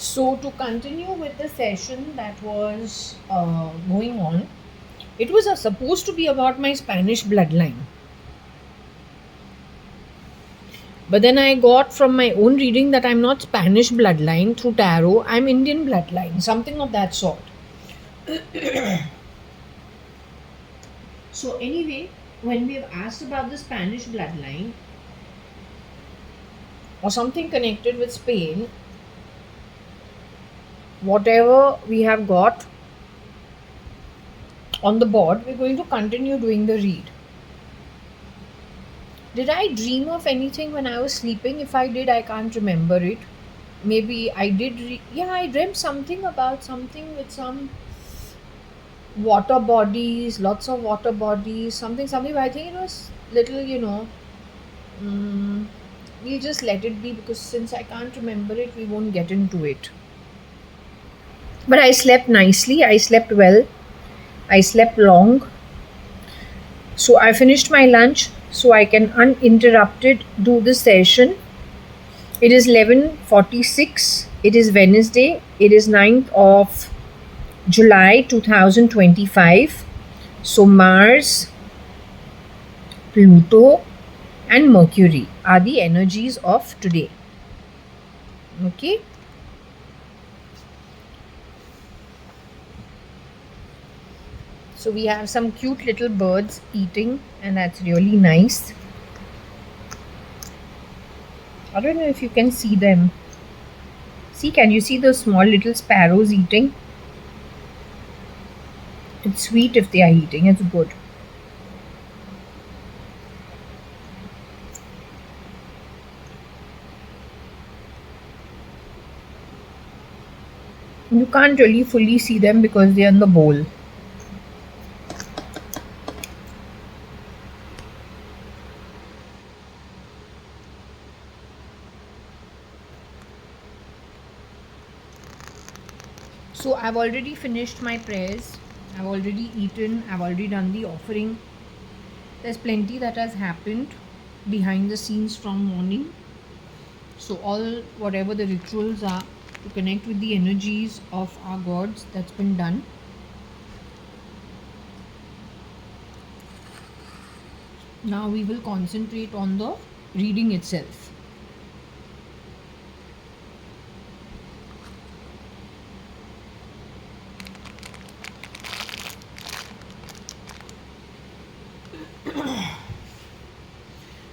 So, to continue with the session that was going on, it was supposed to be about my Spanish bloodline. But then I got from my own reading that I'm not Spanish bloodline through tarot, I'm Indian bloodline, something of that sort. So, anyway, when we have asked about the Spanish bloodline or something connected with Spain, whatever we have got on the board, we're going to continue doing the read. Did I dream of anything when I was sleeping? If I did, I can't remember it. Maybe I did. Yeah, I dreamt something about something with some water bodies, lots of water bodies, something. But I think it was little. Mm, we'll just let it be because since I can't remember it, we won't get into it. But I slept nicely. I slept well. I slept long. So I finished my lunch so I can uninterrupted do the session. It is 11:46. It is Wednesday. It is 9th of July 2025. So Mars, Pluto and Mercury are the energies of today. Okay. So we have some cute little birds eating and that's really nice. I don't know if you can see them. See, can you see those small little sparrows eating? It's sweet if they are eating. It's good. You can't really fully see them because they're in the bowl. So I've already finished my prayers. I've already eaten. I've already done the offering. There's plenty that has happened behind the scenes from morning. So all whatever the rituals are to connect with the energies of our gods, that's been done. Now we will concentrate on the reading itself.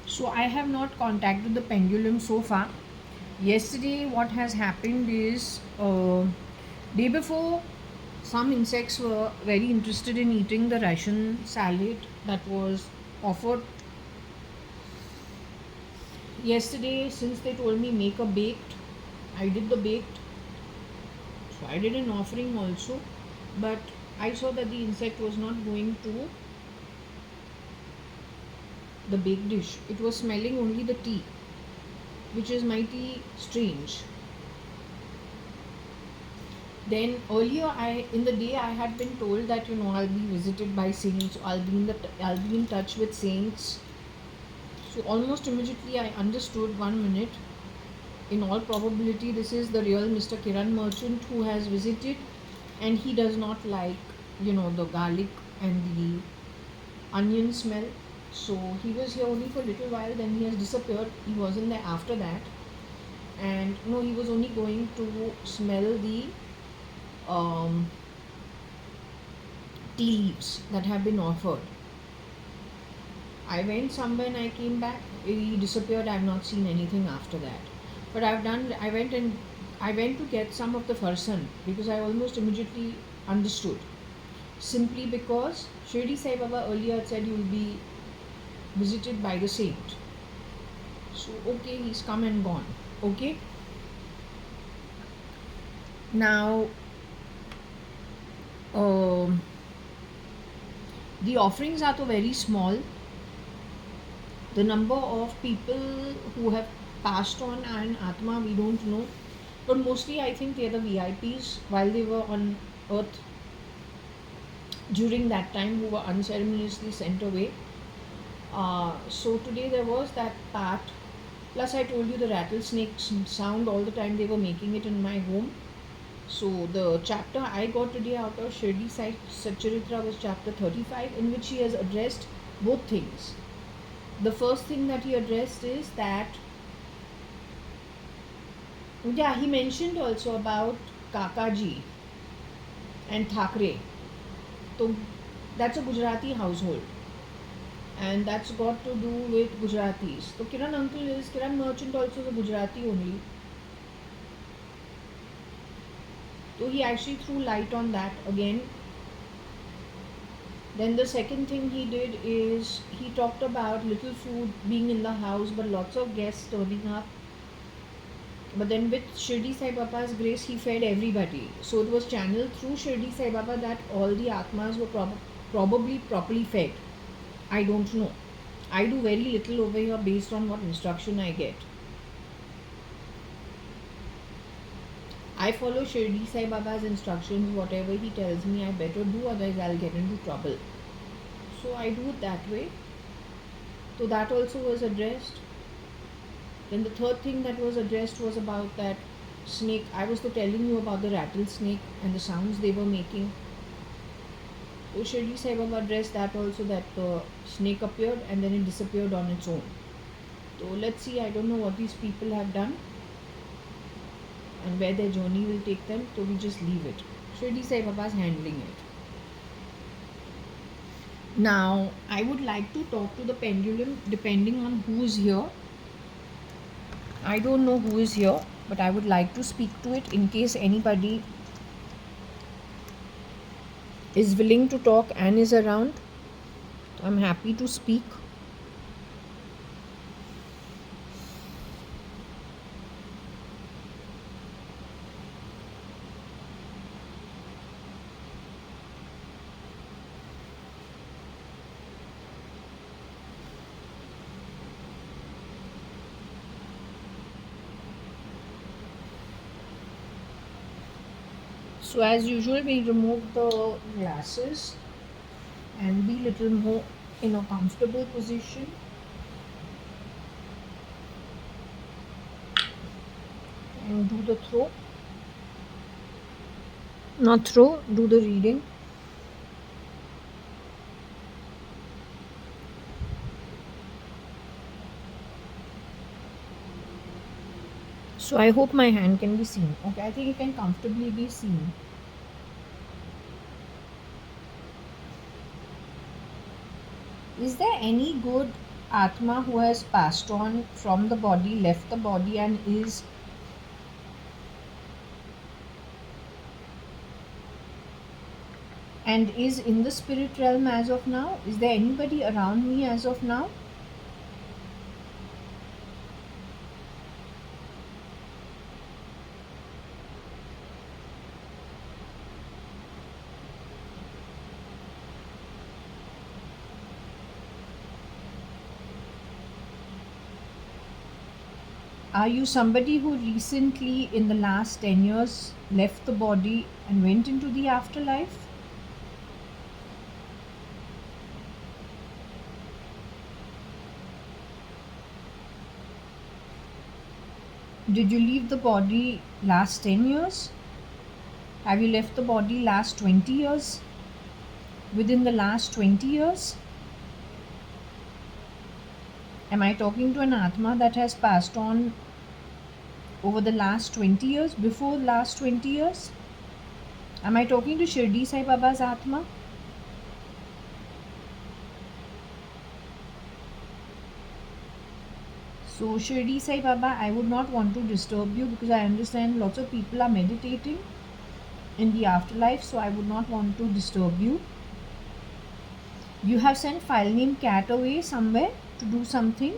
So I have not contacted the pendulum so far. Yesterday what has happened is day before some insects were very interested in eating the Russian salad that was offered yesterday. Since they told me make a baked, I did the baked. So I did an offering also, but I saw that the insect was not going to the baked dish. It was smelling only the tea, which is mighty strange. Then earlier in the day I had been told that I'll be visited by saints, I'll be in touch with saints. So almost immediately I understood 1 minute. In all probability this is the real Mr. Kiran Merchant who has visited, and he does not like the garlic and the onion smell. So he was here only for a little while, then he has disappeared. He wasn't there after that. And no, he was only going to smell the tea leaves that have been offered. I went somewhere and I came back. He disappeared. I have not seen anything after that. But I went to get some of the farsan because I almost immediately understood. Simply because Shirdi Sai Baba earlier said you will be visited by the saint. So okay, he's come and gone. Okay. Now the offerings are so very small. The number of people who have passed on and Atma we don't know, but mostly I think they're the VIPs while they were on earth during that time who were unceremoniously sent away. So today there was that part Plus, I told you the rattlesnakes sound all the time they were making it in my home. So, the chapter I got today out of Shirdi Sai Satcharitra was chapter 35, in which he has addressed both things. The first thing that he addressed is that, yeah, he mentioned also about Kakaji and Thakre. So, that's a Gujarati household, and that's got to do with Gujaratis. So, Kiran Merchant also is a Gujarati only. So, he actually threw light on that again. Then the second thing he did is he talked about little food being in the house but lots of guests turning up. But then with Shirdi Sai Baba's grace, he fed everybody. So it was channeled through Shirdi Sai Baba that all the Atmas were probably properly fed. I don't know. I do very little over here based on what instruction I get. I follow Shirdi Sai Baba's instructions. Whatever he tells me, I better do, otherwise I'll get into trouble. So I do it that way. So that also was addressed. Then the third thing that was addressed was about that snake. I was telling you about the rattlesnake and the sounds they were making. So Shirdi Sai Baba addressed that also, that the snake appeared and then it disappeared on its own. So let's see, I don't know what these people have done and where their journey will take them, so we just leave it. Shirdi Sai Baba is handling it. Now, I would like to talk to the pendulum depending on who's here. I don't know who is here, but I would like to speak to it in case anybody is willing to talk and is around. I'm happy to speak. So as usual, we remove the glasses and be little more in a comfortable position. And do the throw. Not throw, do the reading. So I hope my hand can be seen. Okay, I think it can comfortably be seen. Is there any good Atma who has passed on from the body, left the body, and is in the spirit realm as of now? Is there anybody around me as of now? Are you somebody who recently, in the last 10 years, left the body and went into the afterlife? Did you leave the body last 10 years? Have you left the body last 20 years? Within the last 20 years? Am I talking to an Atma that has passed on over the last 20 years, before last 20 years? Am I talking to Shirdi Sai Baba's Atma? So Shirdi Sai Baba, I would not want to disturb you because I understand lots of people are meditating in the afterlife, so I would not want to disturb you. You have sent file name cat away somewhere to do something.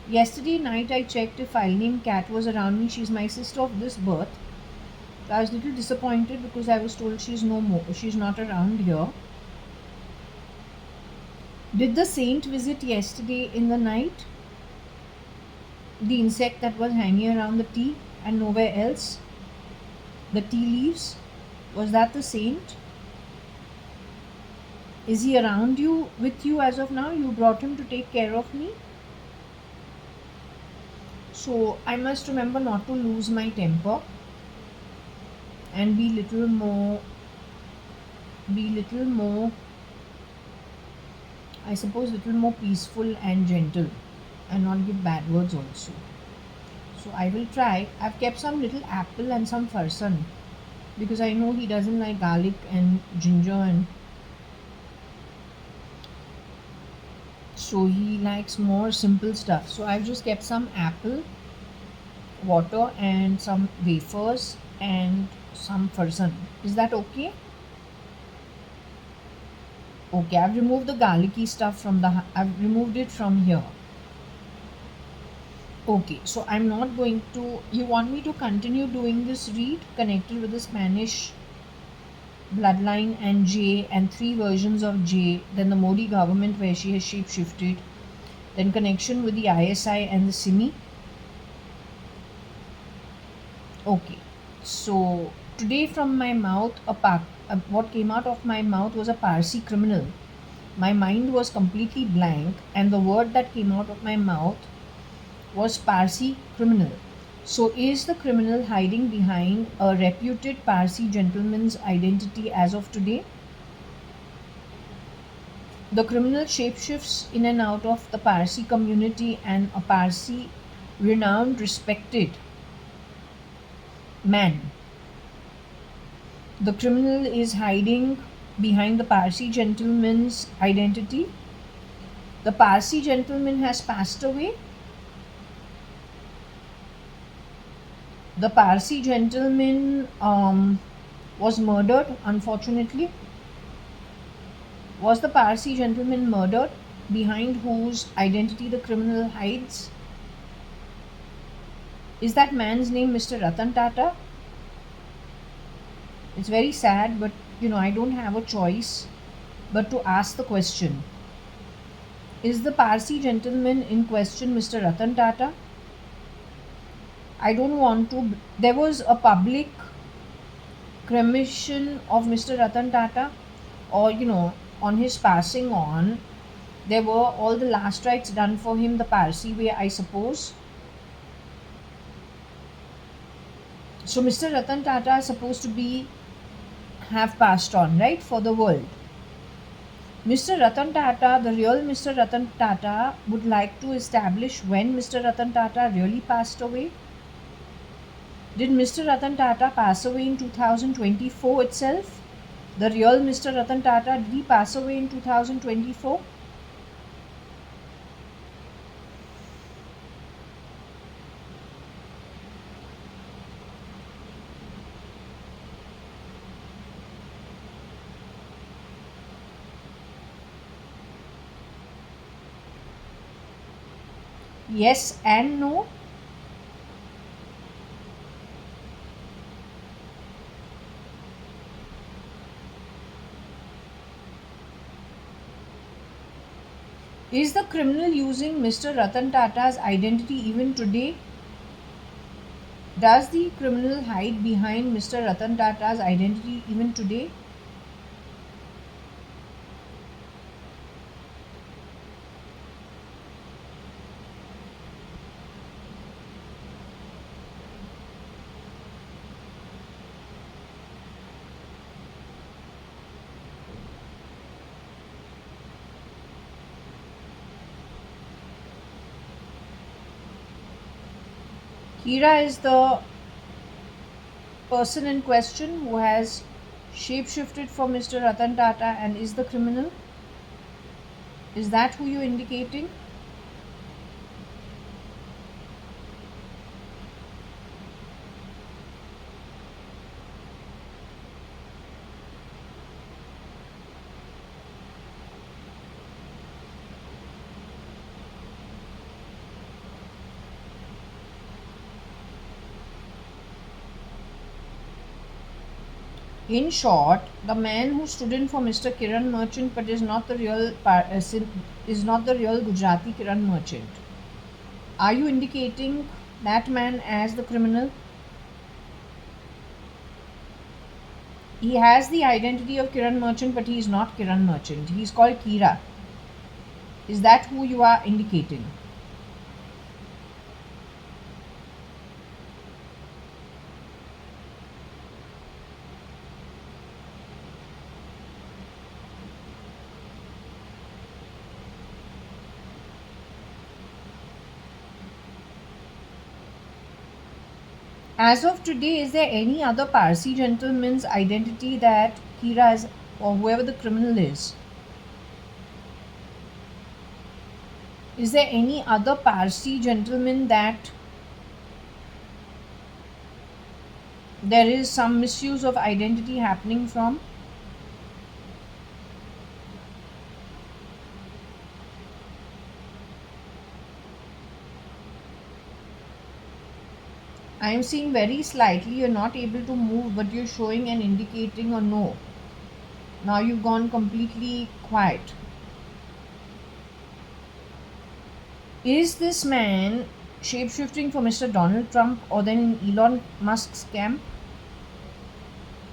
Yesterday night I checked if file name cat was around me. She's my sister of this birth. I was a little disappointed because I was told she's not around here. Did the saint visit yesterday in the night? The insect that was hanging around the tea and nowhere else? The tea leaves? Was that the saint? Is he around you, with you as of now? You brought him to take care of me? So I must remember not to lose my temper and be little more, I suppose, little more peaceful and gentle, and not give bad words also. So I will try. I've kept some little apple and some farsan because I know he doesn't like garlic and ginger, and so he likes more simple stuff. So I've just kept some apple, water, and some wafers and some farsan. Is that okay? Okay, I've removed the garlicky stuff I've removed it from here. Okay, so I'm not going to. You want me to continue doing this read connected with the Spanish bloodline and J and three versions of J, then the Modi government where she has shape shifted, then connection with the ISI and the Simi. Okay, so today from my mouth, what came out of my mouth was a Parsi criminal. My mind was completely blank, and the word that came out of my mouth was Parsi criminal. So, is the criminal hiding behind a reputed Parsi gentleman's identity as of today? The criminal shapeshifts in and out of the Parsi community, and a Parsi renowned, respected man. The criminal is hiding behind the Parsi gentleman's identity. The Parsi gentleman has passed away. The Parsi gentleman was murdered, unfortunately. Was the Parsi gentleman murdered, behind whose identity the criminal hides? Is that man's name Mr. Ratan Tata? It's very sad, but I don't have a choice but to ask the question. Is the Parsi gentleman in question Mr. Ratan Tata? I don't want to. There was a public cremation of Mr. Ratan Tata, or on his passing on, there were all the last rites done for him the Parsi way, I suppose. So Mr. Ratan Tata is supposed to have passed on, right, for the world. Mr. Ratan Tata, the real Mr. Ratan Tata, would like to establish when Mr. Ratan Tata really passed away. Did Mr. Ratan Tata pass away in 2024 itself? The real Mr. Ratan Tata, did he pass away in 2024? Yes and no. Is the criminal using Mr. Ratan Tata's identity even today? Does the criminal hide behind Mr. Ratan Tata's identity even today? Kira is the person in question who has shapeshifted for Mr. Ratan Tata and is the criminal. Is that who you're indicating? In short, the man who stood in for Mr. Kiran Merchant but is not the real Gujarati Kiran Merchant. Are you indicating that man as the criminal? He has the identity of Kiran Merchant, but he is not Kiran Merchant. He is called Kira. Is that who you are indicating? As of today, is there any other Parsi gentleman's identity that Kira is, or whoever the criminal is there any other Parsi gentleman that there is some misuse of identity happening from? I am seeing very slightly you're not able to move, but you're showing and indicating a no. Now you've gone completely quiet. Is this man shapeshifting for Mr. Donald Trump or then in Elon Musk's camp?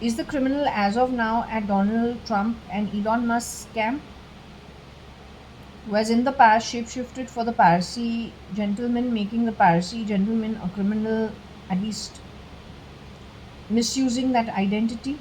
Is the criminal as of now at Donald Trump and Elon Musk's camp? Who has in the past shapeshifted for the Parsi gentleman, making the Parsi gentleman a criminal, at least misusing that identity?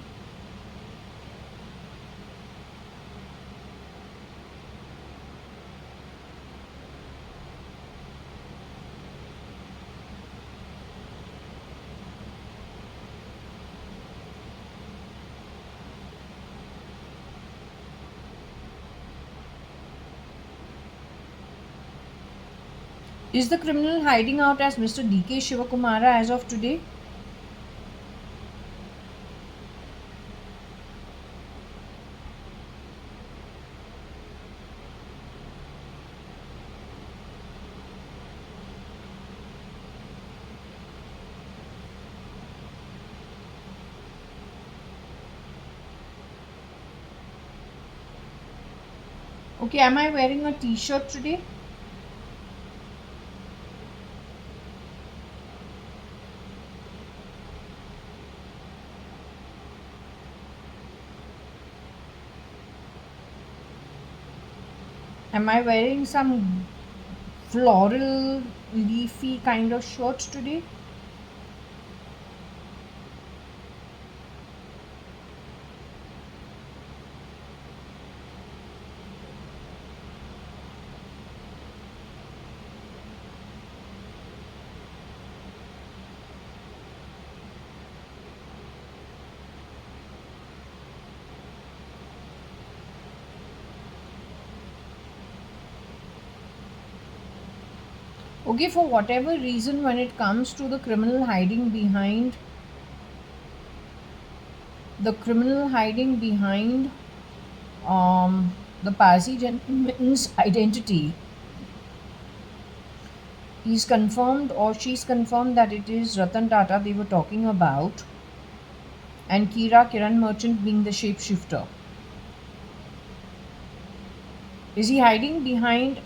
Is the criminal hiding out as Mr. DK Shivakumara as of today? Okay, am I wearing a t-shirt today? Am I wearing some floral, leafy kind of shirt today? Okay, for whatever reason, when it comes to the criminal hiding behind the Parsi gentleman's identity, he's confirmed or she's confirmed that it is Ratan Tata they were talking about, and Kiran Merchant being the shapeshifter. Is he hiding behind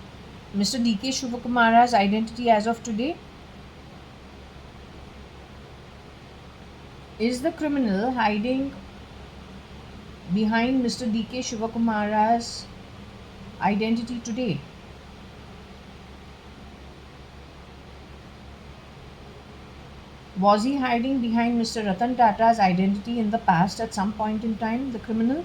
Mr. DK Shivakumara's identity as of today? Is the criminal hiding behind Mr. DK Shivakumara's identity today? Was he hiding behind Mr. Ratan Tata's identity in the past at some point in time, the criminal?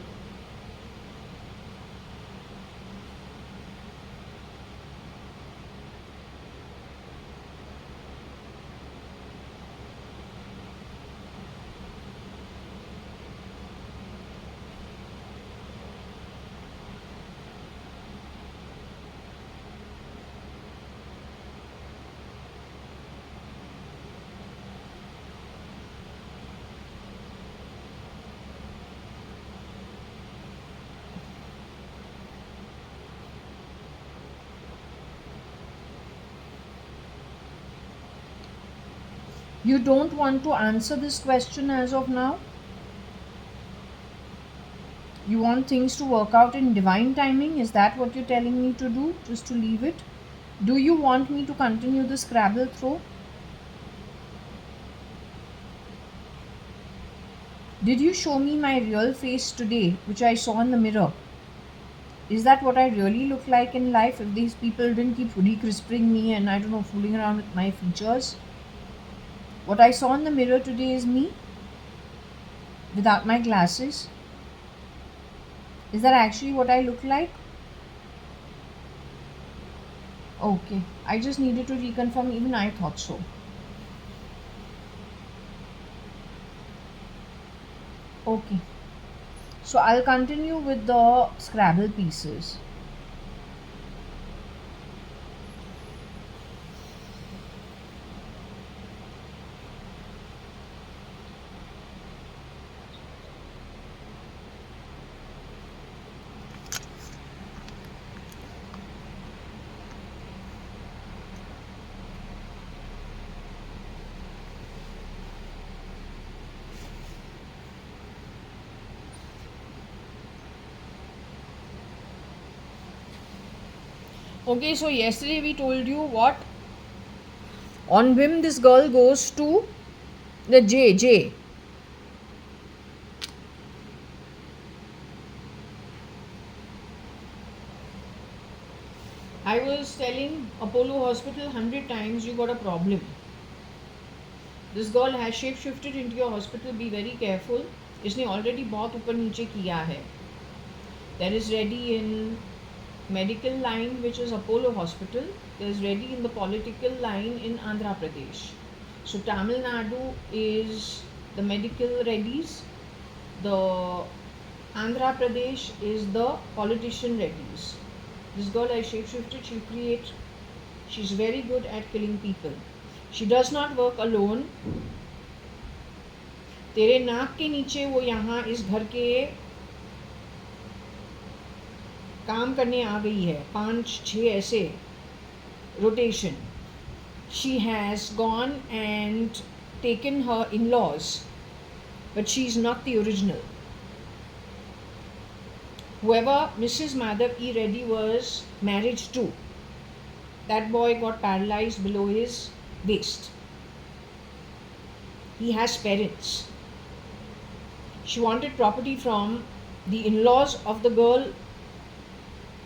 You don't want to answer this question as of now? You want things to work out in divine timing? Is that what you're telling me to do? Just to leave it? Do you want me to continue the Scrabble throw? Did you show me my real face today, which I saw in the mirror? Is that what I really look like in life if these people didn't keep re-crisping me and I don't know, fooling around with my features? What I saw in the mirror today is me without my glasses. Is that actually what I look like? Okay, I just needed to reconfirm, even I thought so. Okay. So I'll continue with the Scrabble pieces. Okay, so yesterday we told you what? On whim this girl goes to the J. I was telling Apollo Hospital 100 times you got a problem. This girl has shape shifted into your hospital. Be very careful. इसने already बहुत ऊपर नीचे किया है. There is ready in medical line which is Apollo Hospital. There is ready in the political line in Andhra Pradesh. So Tamil Nadu is the medical readies. The Andhra Pradesh is the politician readies. This girl has shapeshifted. She'll create. She's very good at killing people. She does not work alone. तेरे नाक के नीचे वो यहाँ इस घर के काम करने आ गई है. 5-6 ऐसे rotation. She has gone and taken her in-laws, but she is not the original. Whoever Mrs. Madhav E. Reddy was married to, that boy got paralyzed below his waist. He has parents. She wanted property from the in-laws of the girl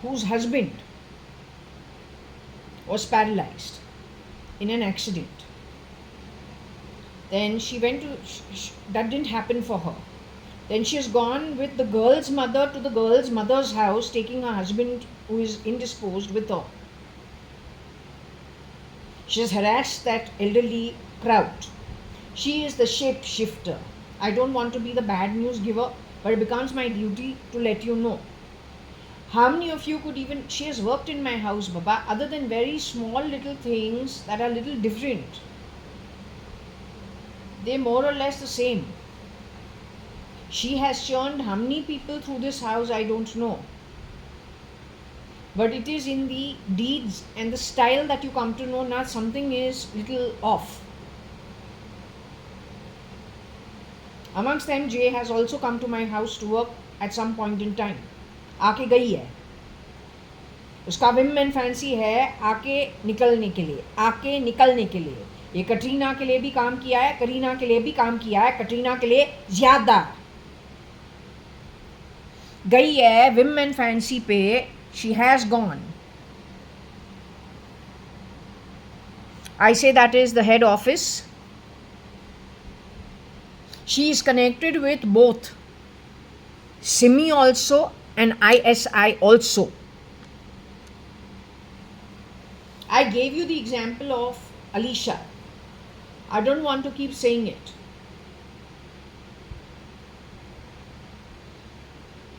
whose husband was paralyzed in an accident. Then she went to, that didn't happen for her. Then she has gone with the girl's mother to the girl's mother's house, taking her husband who is indisposed with her. She has harassed that elderly crowd. She is the shapeshifter. I don't want to be the bad news giver, but it becomes my duty to let you know. How many of you could even, she has worked in my house, Baba, other than very small little things that are little different. They're more or less the same. She has churned how many people through this house, I don't know. But it is in the deeds and the style that you come to know now something is little off. Amongst them, Jay has also come to my house to work at some point in time. आके गई है. उसका Vim and fancy है आके निकलने के लिए, आके निकलने के लिए. ये कटरीना के लिए भी काम किया है, करीना के लिए भी काम किया है, कटरीना के लिए ज़्यादा. गई है विम एंड फैंसी पे. She has gone. I say that is the head office. She is connected with both SIMI also and ISI also. I gave you the example of Alicia. I don't want to keep saying it.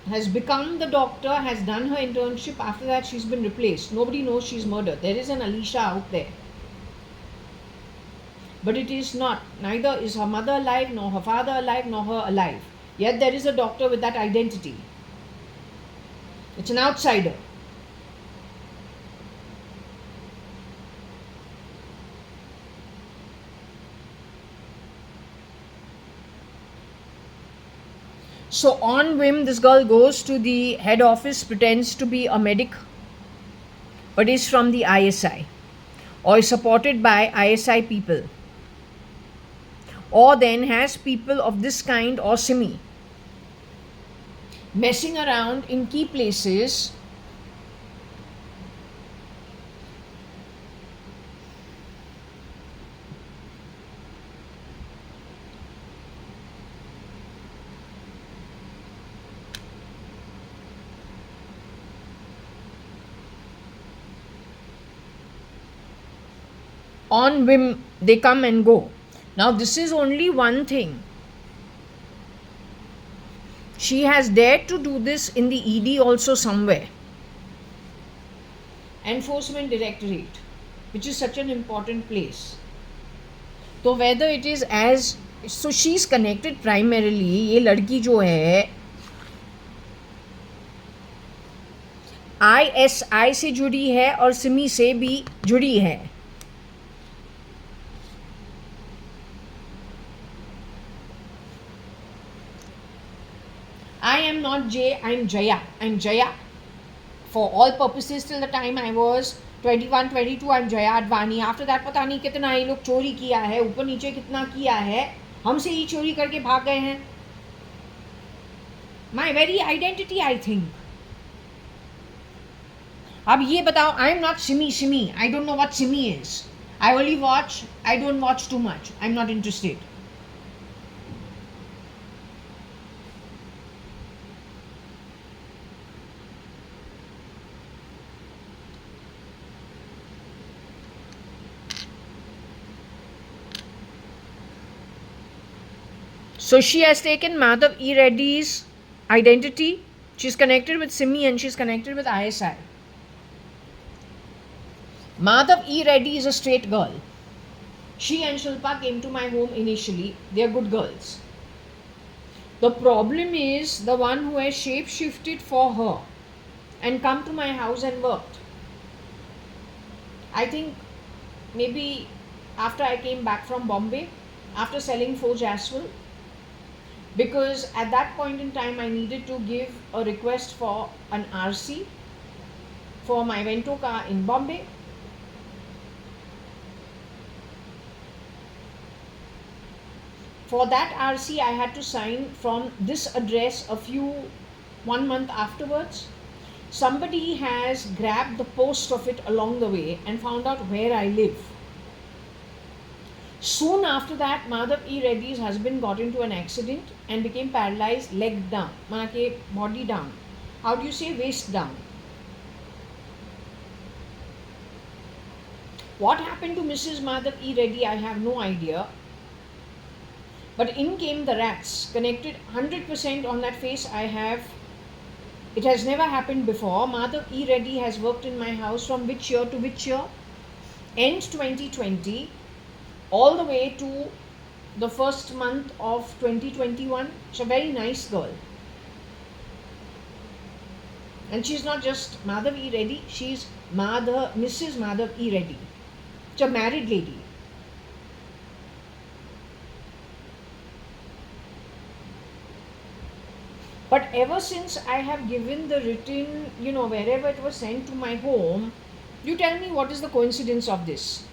Has become the doctor, has done her internship. After that, she's been replaced. Nobody knows she's murdered. There is an Alicia out there. But it is not. Neither is her mother alive, nor her father alive, nor her alive. Yet there is a doctor with that identity. It's an outsider. So on whim, this girl goes to the head office, pretends to be a medic, but is from the ISI, or is supported by ISI people, or then has people of this kind or SIMI messing around in key places on whim. They come and go. Now this is only one thing. She has dared to do this in the ED also somewhere. Enforcement Directorate, which is such an important place. So whether it is as, so she's connected primarily, ये लड़की जो है ISI से जुड़ी है और सिमी से भी जुड़ी है. I am not Jay, I'm Jaya. I'm Jaya. For all purposes till the time I was 21, 22, I'm JAYA.ADVANI. After that पता नहीं कितना ये लोग चोरी किया है, ऊपर नीचे कितना किया है, हमसे ही चोरी करके भाग गए हैं. My very identity, I think. अब ये बताओ, I am not Simi. I don't know what Simi is. I only watch, I don't watch too much. I'm not interested. So she has taken Madhav E. Reddy's identity. She's connected with Simi and she's connected with ISI. Madhav E. Reddy is a straight girl. She and Shilpa came to my home initially. They are good girls. The problem is the one who has shape-shifted for her and come to my house and worked. I think maybe after I came back from Bombay, after selling Forge as well, because at that point in time I needed to give a request for an RC for my Vento car in Bombay. For that RC I had to sign from this address 1 month afterwards. Somebody has grabbed the post of it along the way and found out where I live. Soon after that, Madhav E. Reddy's husband got into an accident and became paralyzed, leg down, manake body down. How do you say waist down? What happened to Mrs. Madhav E. Reddy, I have no idea. But in came the rats, connected 100% on that face I have. It has never happened before. Madhav E. Reddy has worked in my house from which year to which year? End 2020. All the way to the first month of 2021. She's a very nice girl. And she's not just Madhav E. Reddy, she's Mrs. Madhav E. Reddy. She's a married lady. But ever since I have given the written, wherever it was sent to my home, you tell me what is the coincidence of this?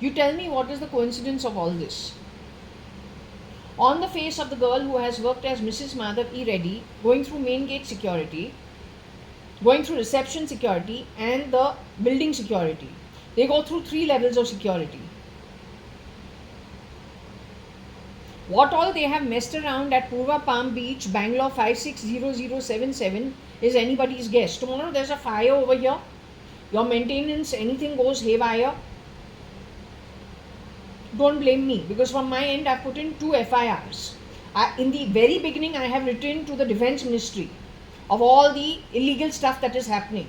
You tell me what is the coincidence of all this? On the face of the girl who has worked as Mrs. Madhav E. Reddy, going through main gate security, going through reception security and the building security. They go through 3 levels of security. What all they have messed around at Purva Palm Beach, Bangalore 560077 is anybody's guess. Tomorrow there's a fire over here. Your maintenance, anything goes haywire. Don't blame me, because from my end I've put in 2 FIRs. In the very beginning I have written to the Defense Ministry of all the illegal stuff that is happening.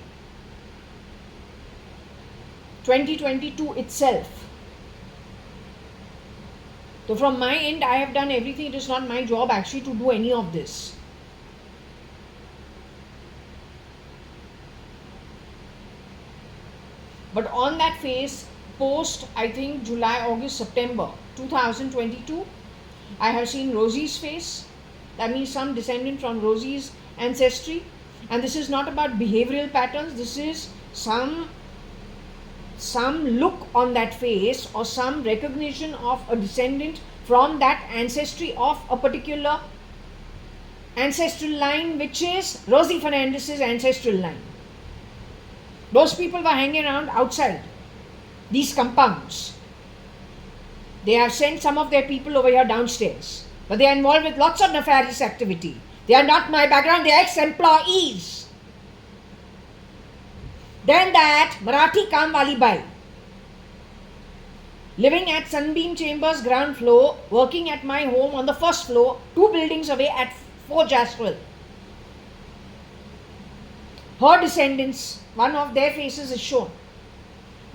2022 itself. So from my end I have done everything. It is not my job actually to do any of this. But on that face, post I think July, August, September 2022, I have seen Rosie's face. That means some descendant from Rosie's ancestry. And this is not about behavioral patterns. This is some look on that face or some recognition of a descendant from that ancestry of a particular ancestral line, which is Rosie Fernandez's ancestral line. Those people were hanging around outside these compounds. They have sent some of their people over here downstairs, but they are involved with lots of nefarious activity. They are not my background, they are ex-employees. Then that Marathi Kamwali Bai. Living at Sunbeam Chambers ground floor, working at my home on the first floor, 2 buildings away at 4 Jaswell. Her descendants, one of their faces is shown.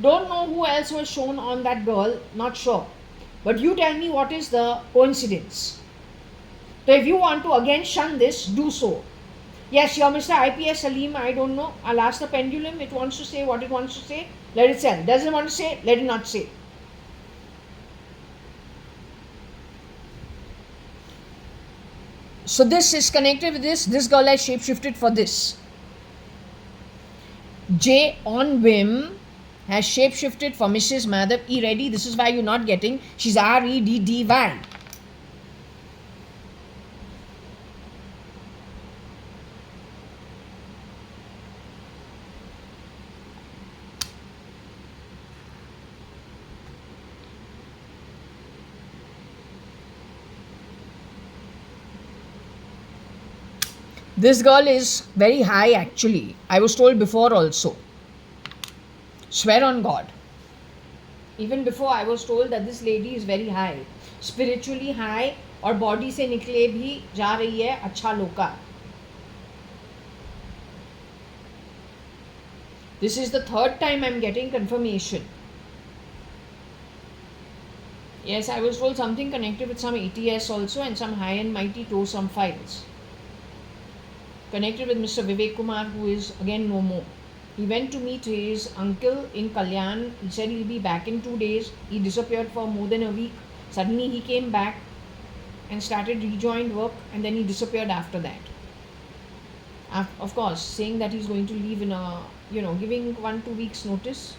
Don't know who else was shown on that girl, not sure. But you tell me what is the coincidence. So if you want to again shun this, do so. Yes, you're Mr. IPS Salim, I don't know. I'll ask the pendulum. It wants to say what it wants to say. Let it say. Doesn't want to say, let it not say. So this is connected with this. This girl has shapeshifted for this. J on whim has shapeshifted for Mrs. Madhav E. Reddy. This is why you're not getting. She's REDDY. This girl is very high actually. I was told before also. Swear on God. Even before I was told that this lady is very high. Spiritually high और body से निकले भी जा रही है अच्छा लोका. This is the third time I'm getting confirmation. Yes, I was told something connected with some ATS also and some high and mighty tore some files. Connected with Mr. Vivek Kumar, who is again no more. He went to meet his uncle in Kalyan. He said he'll be back in 2 days. He disappeared for more than a week. Suddenly he came back and started rejoined work, and then he disappeared after that. Of course, saying that he's going to leave in a, giving 1-2 weeks notice.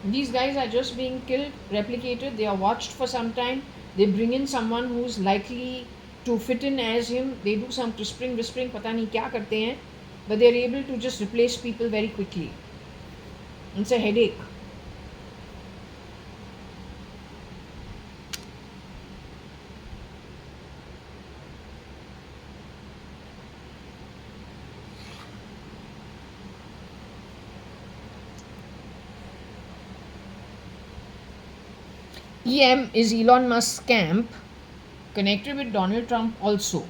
These guys are just being killed, replicated. They are watched for some time. They bring in someone who's likely to fit in as him. They do some whispering, पता नहीं क्या करते हैं, but they're able to just replace people very quickly. It's a headache. EM is Elon Musk's camp, connected with Donald Trump also.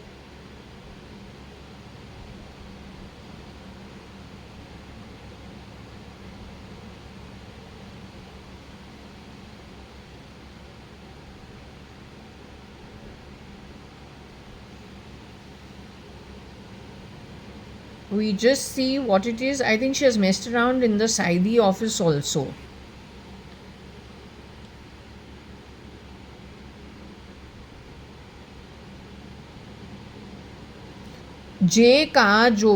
We just see what it is. I think she has messed around in the Saidi office also. जे का जो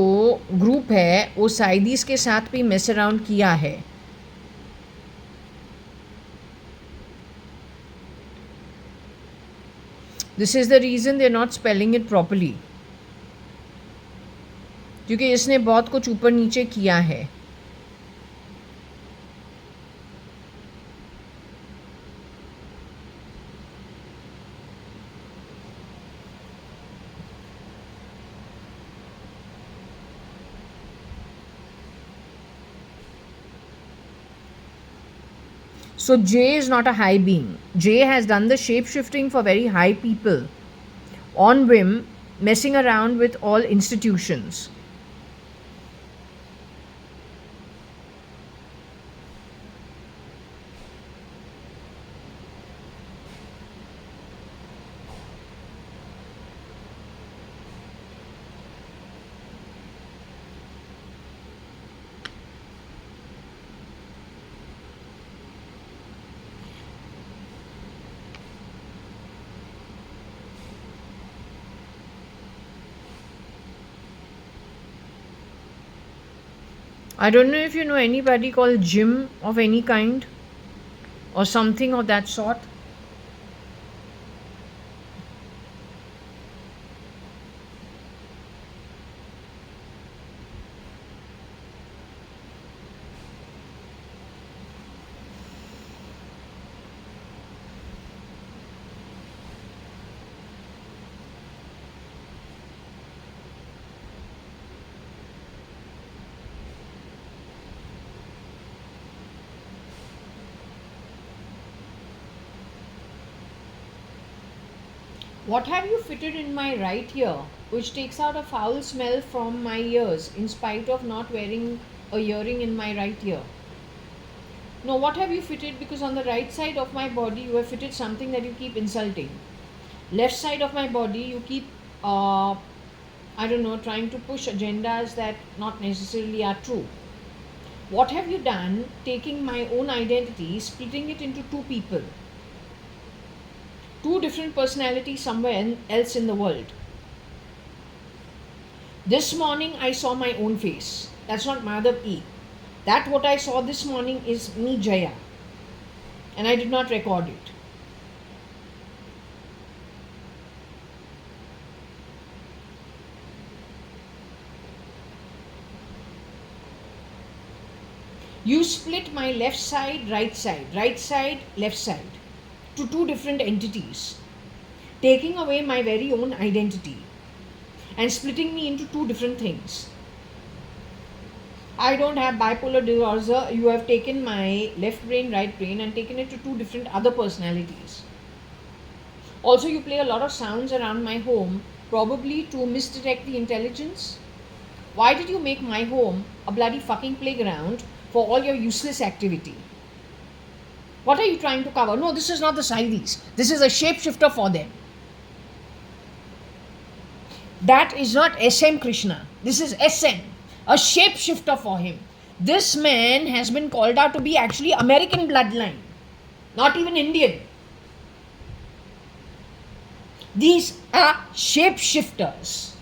group है वो साइडीज के साथ भी mess around किया है. This is the reason they are not spelling it properly, क्योंकि इसने बहुत कुछ ऊपर नीचे किया है. So J is not a high being. J has done the shape shifting for very high people on whim, messing around with all institutions. I don't know if you know anybody called Jim of any kind or something of that sort. What have you fitted in my right ear, which takes out a foul smell from my ears, in spite of not wearing a earring in my right ear? No, what have you fitted? Because on the right side of my body, you have fitted something that you keep insulting. Left side of my body, you keep, I don't know, trying to push agendas that not necessarily are true. What have you done taking my own identity, splitting it into two people? Two different personalities somewhere else in the world. This morning I saw my own face. That's not Madhav E. That what I saw this morning is me, Jaya. And I did not record it. You split my left side, right side, left side to two different entities, taking away my very own identity and splitting me into two different things. I don't have bipolar disorder. You have taken my left brain, right brain, and taken it to two different other personalities. Also, you play a lot of sounds around my home, probably to misdirect the intelligence. Why did you make my home a bloody fucking playground for all your useless activity? What are you trying to cover? No, this is not the Saidis. This is a shapeshifter for them. That is not SM Krishna. This is SM, a shapeshifter for him. This man has been called out to be actually American bloodline, not even Indian. These are shapeshifters.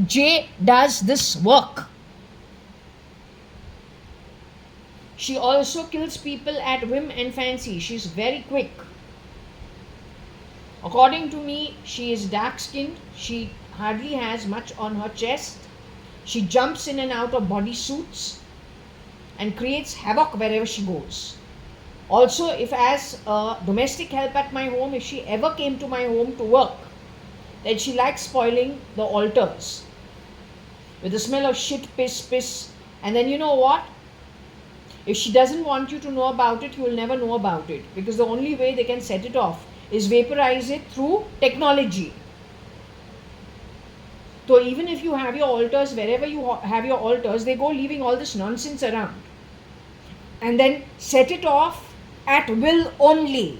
Jay does this work. She also kills people at whim and fancy. She's very quick. According to me, she is dark skinned. She hardly has much on her chest. She jumps in and out of bodysuits and creates havoc wherever she goes. Also, if as a domestic help at my home, if she ever came to my home to work, then she likes spoiling the altars with the smell of shit, piss. And then you know what? If she doesn't want you to know about it, you will never know about it, because the only way they can set it off is vaporize it through technology. So even if you have your altars, wherever you have your altars, they go leaving all this nonsense around and then set it off at will only.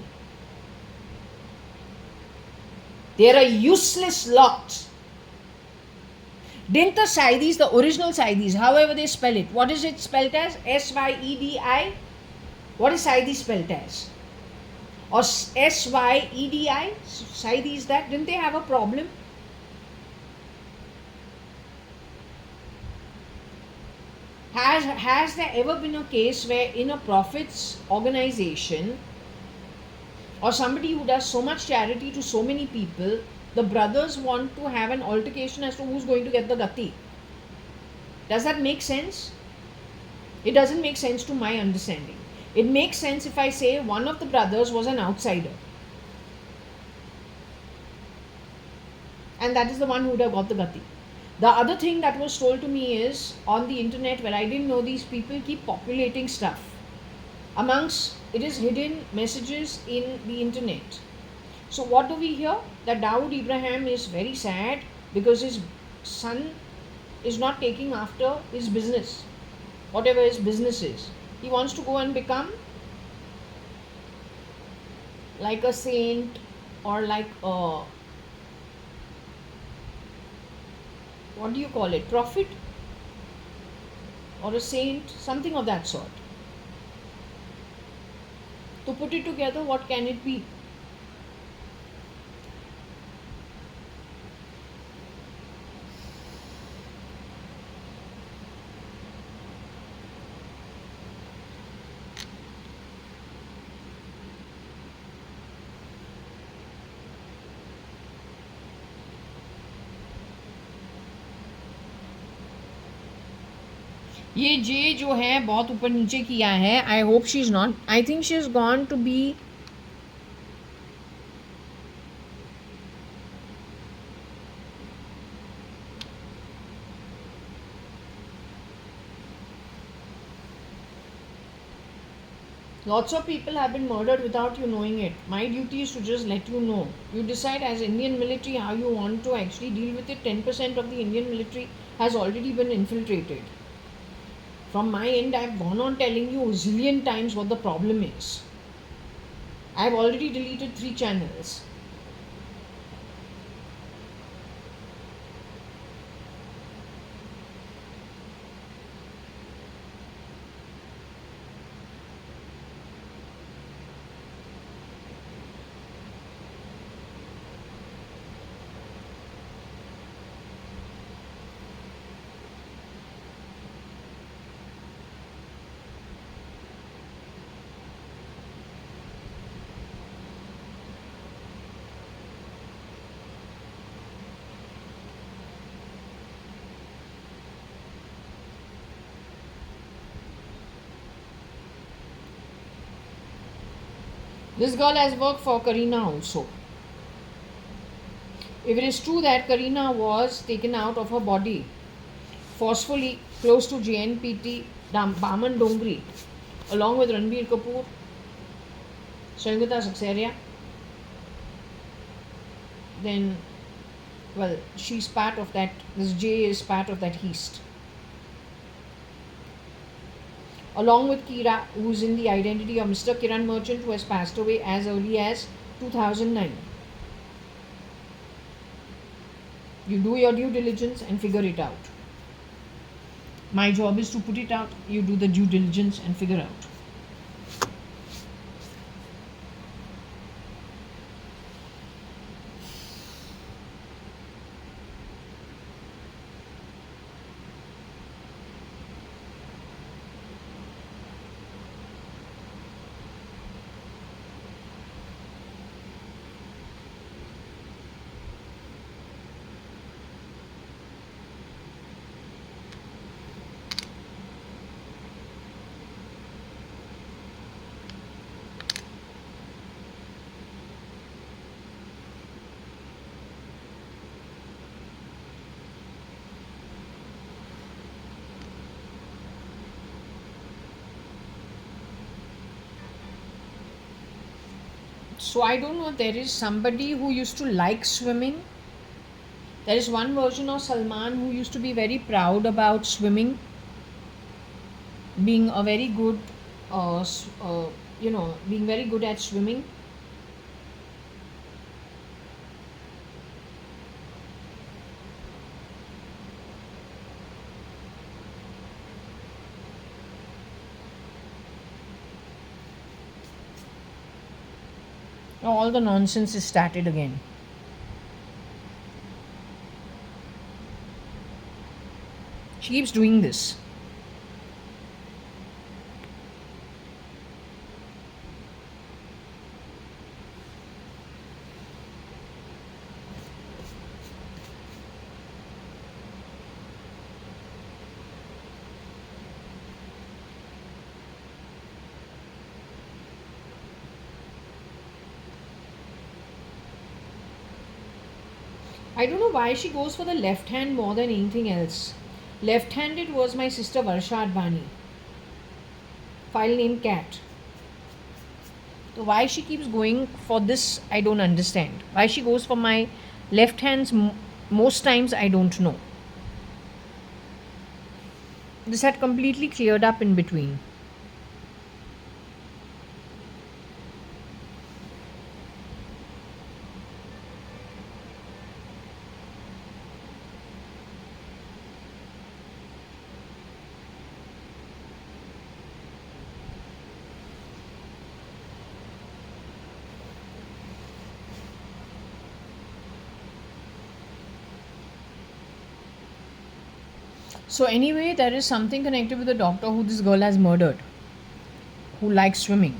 They are a useless lot. Didn't the Saidis, the original Saidis, however they spell it, what is it spelled as? Syedi? What is Saidi spelled as? Or Syedi? Saidis that? Didn't they have a problem? Has there ever been a case where in a profits organization or somebody who does so much charity to so many people, the brothers want to have an altercation as to who's going to get the gati? Does that make sense? It doesn't make sense to my understanding. It makes sense if I say one of the brothers was an outsider, and that is the one who would have got the gati. The other thing that was told to me is on the internet, where I didn't know these people keep populating stuff. Amongst it is hidden messages in the internet. So what do we hear? That Dawood Ibrahim is very sad because his son is not taking after his business, whatever his business is. He wants to go and become like a saint or like a, what do you call it, prophet or a saint, something of that sort. To put it together, what can it be? ये जे जो है बहुत ऊपर नीचे किया है. I hope she is not. I think she is gone to be. Lots of people have been murdered without you knowing it. My duty is to just let you know. You decide as Indian military how you want to actually deal with it. 10% of the Indian military has already been infiltrated. From my end, I've gone on telling you a zillion times what the problem is. I've already deleted 3 channels. This girl has worked for Karina also. If it is true that Karina was taken out of her body forcefully close to JNPT Baman Dongri, along with Ranbir Kapoor, Sangeeta Saxena, then, well, she's part of that. This J is part of that heist. Along with Kira, who is in the identity of Mr. Kiran Merchant, who has passed away as early as 2009. You do your due diligence and figure it out. My job is to put it out. You do the due diligence and figure out. So I don't know, there is somebody who used to like swimming. There is one version of Salman who used to be very proud about swimming, being a very good, being very good at swimming. Now all the nonsense is started again. She keeps doing this. I don't know why she goes for the left hand more than anything else. Left handed was my sister JAYA.ADVANI. File name cat. So why she keeps going for this, I don't understand. Why she goes for my left hands most times, I don't know. This had completely cleared up in between. So anyway, there is something connected with the doctor who this girl has murdered, who likes swimming.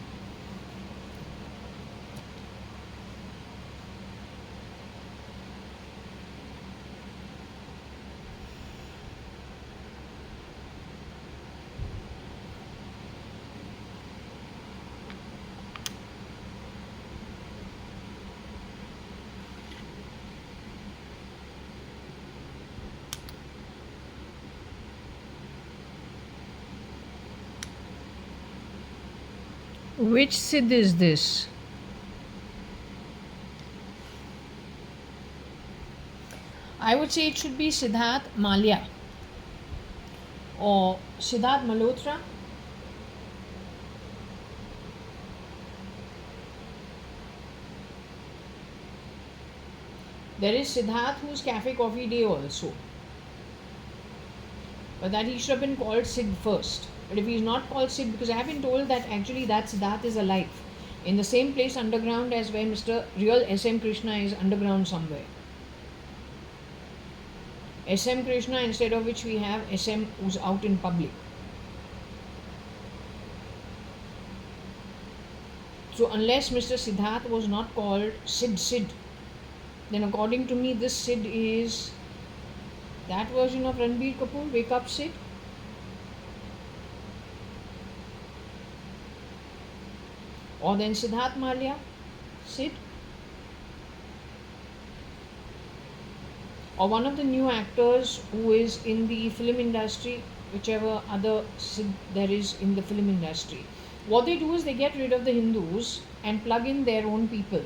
Which Siddh is this? I would say it should be Siddharth Malia or Siddharth Malhotra. There is Siddharth who's Cafe Coffee Day also. But that he should have been called Sid first. But if he's not called Sid, because I have been told that actually that Siddharth is alive in the same place underground as where Mr. Real SM Krishna is underground somewhere. SM Krishna, instead of which we have SM who's out in public. So unless Mr. Siddharth was not called Sid, then according to me this Sid is that version of Ranbir Kapoor, Wake Up Sid. Or then Siddharth Malia, Sid. Or one of the new actors who is in the film industry, whichever other Sid there is in the film industry. What they do is they get rid of the Hindus and plug in their own people.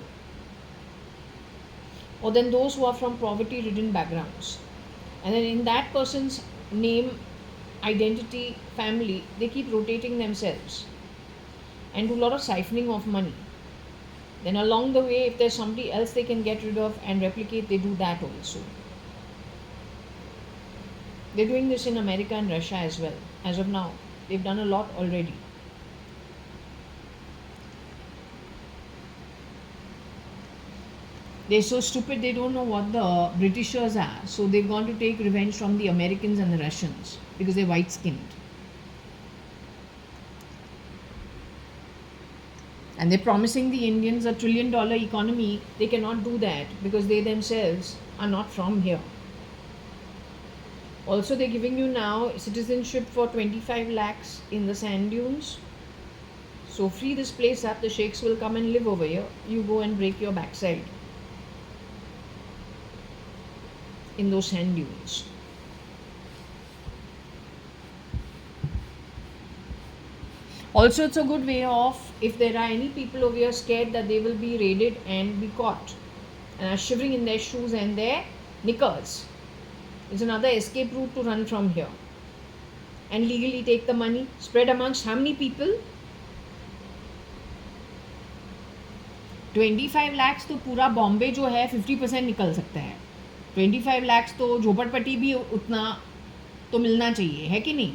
Or then those who are from poverty ridden backgrounds. And then in that person's name, identity, family, they keep rotating themselves and do a lot of siphoning of money. Then along the way, if there's somebody else they can get rid of and replicate, they do that also. They're doing this in America and Russia as well. As of now, they've done a lot already. They're so stupid they don't know what the Britishers are. So they've gone to take revenge from the Americans and the Russians because they're white skinned. And they're promising the Indians $1 trillion economy. They cannot do that because they themselves are not from here. Also, they're giving you now citizenship for 25 lakhs in the sand dunes. So free this place up, the sheikhs will come and live over here. You go and break your backside in those sand dunes. Also, it's a good way of, if there are any people over here scared that they will be raided and be caught and are shivering in their shoes and their knickers. It's another escape route to run from here and legally take the money, spread amongst how many people? 25 lakhs तो पूरा बॉम्बे जो है 50% निकल सकता है. 25 lakhs तो झोपड़पट्टी भी उतना तो मिलना चाहिए, है कि नहीं?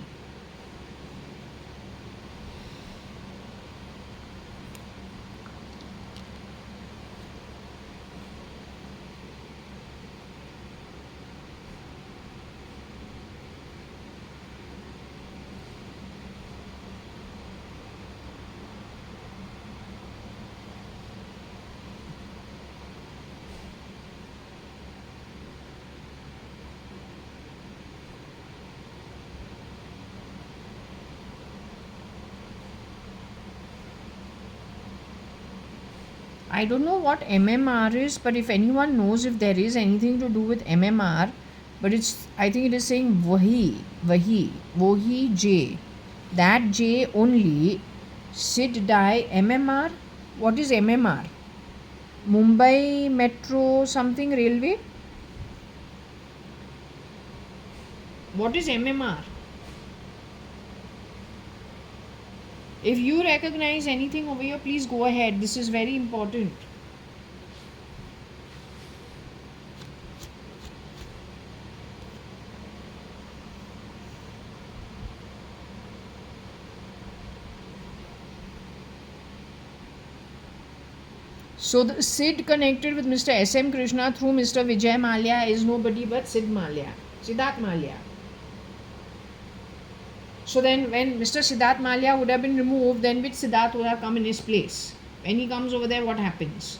I don't know what MMR is, but if anyone knows if there is anything to do with MMR, but I think it is saying Wahi J. That J only, Sid die MMR. What is MMR? Mumbai Metro something Railway? What is MMR? If you recognize anything over here, please go ahead. This is very important. So the Sid connected with Mr. SM Krishna through Mr. Vijay Mallya is nobody but Siddharth Mallya. So then when Mr. Siddharth Mallya would have been removed, then which Siddharth would have come in his place? When he comes over there, what happens?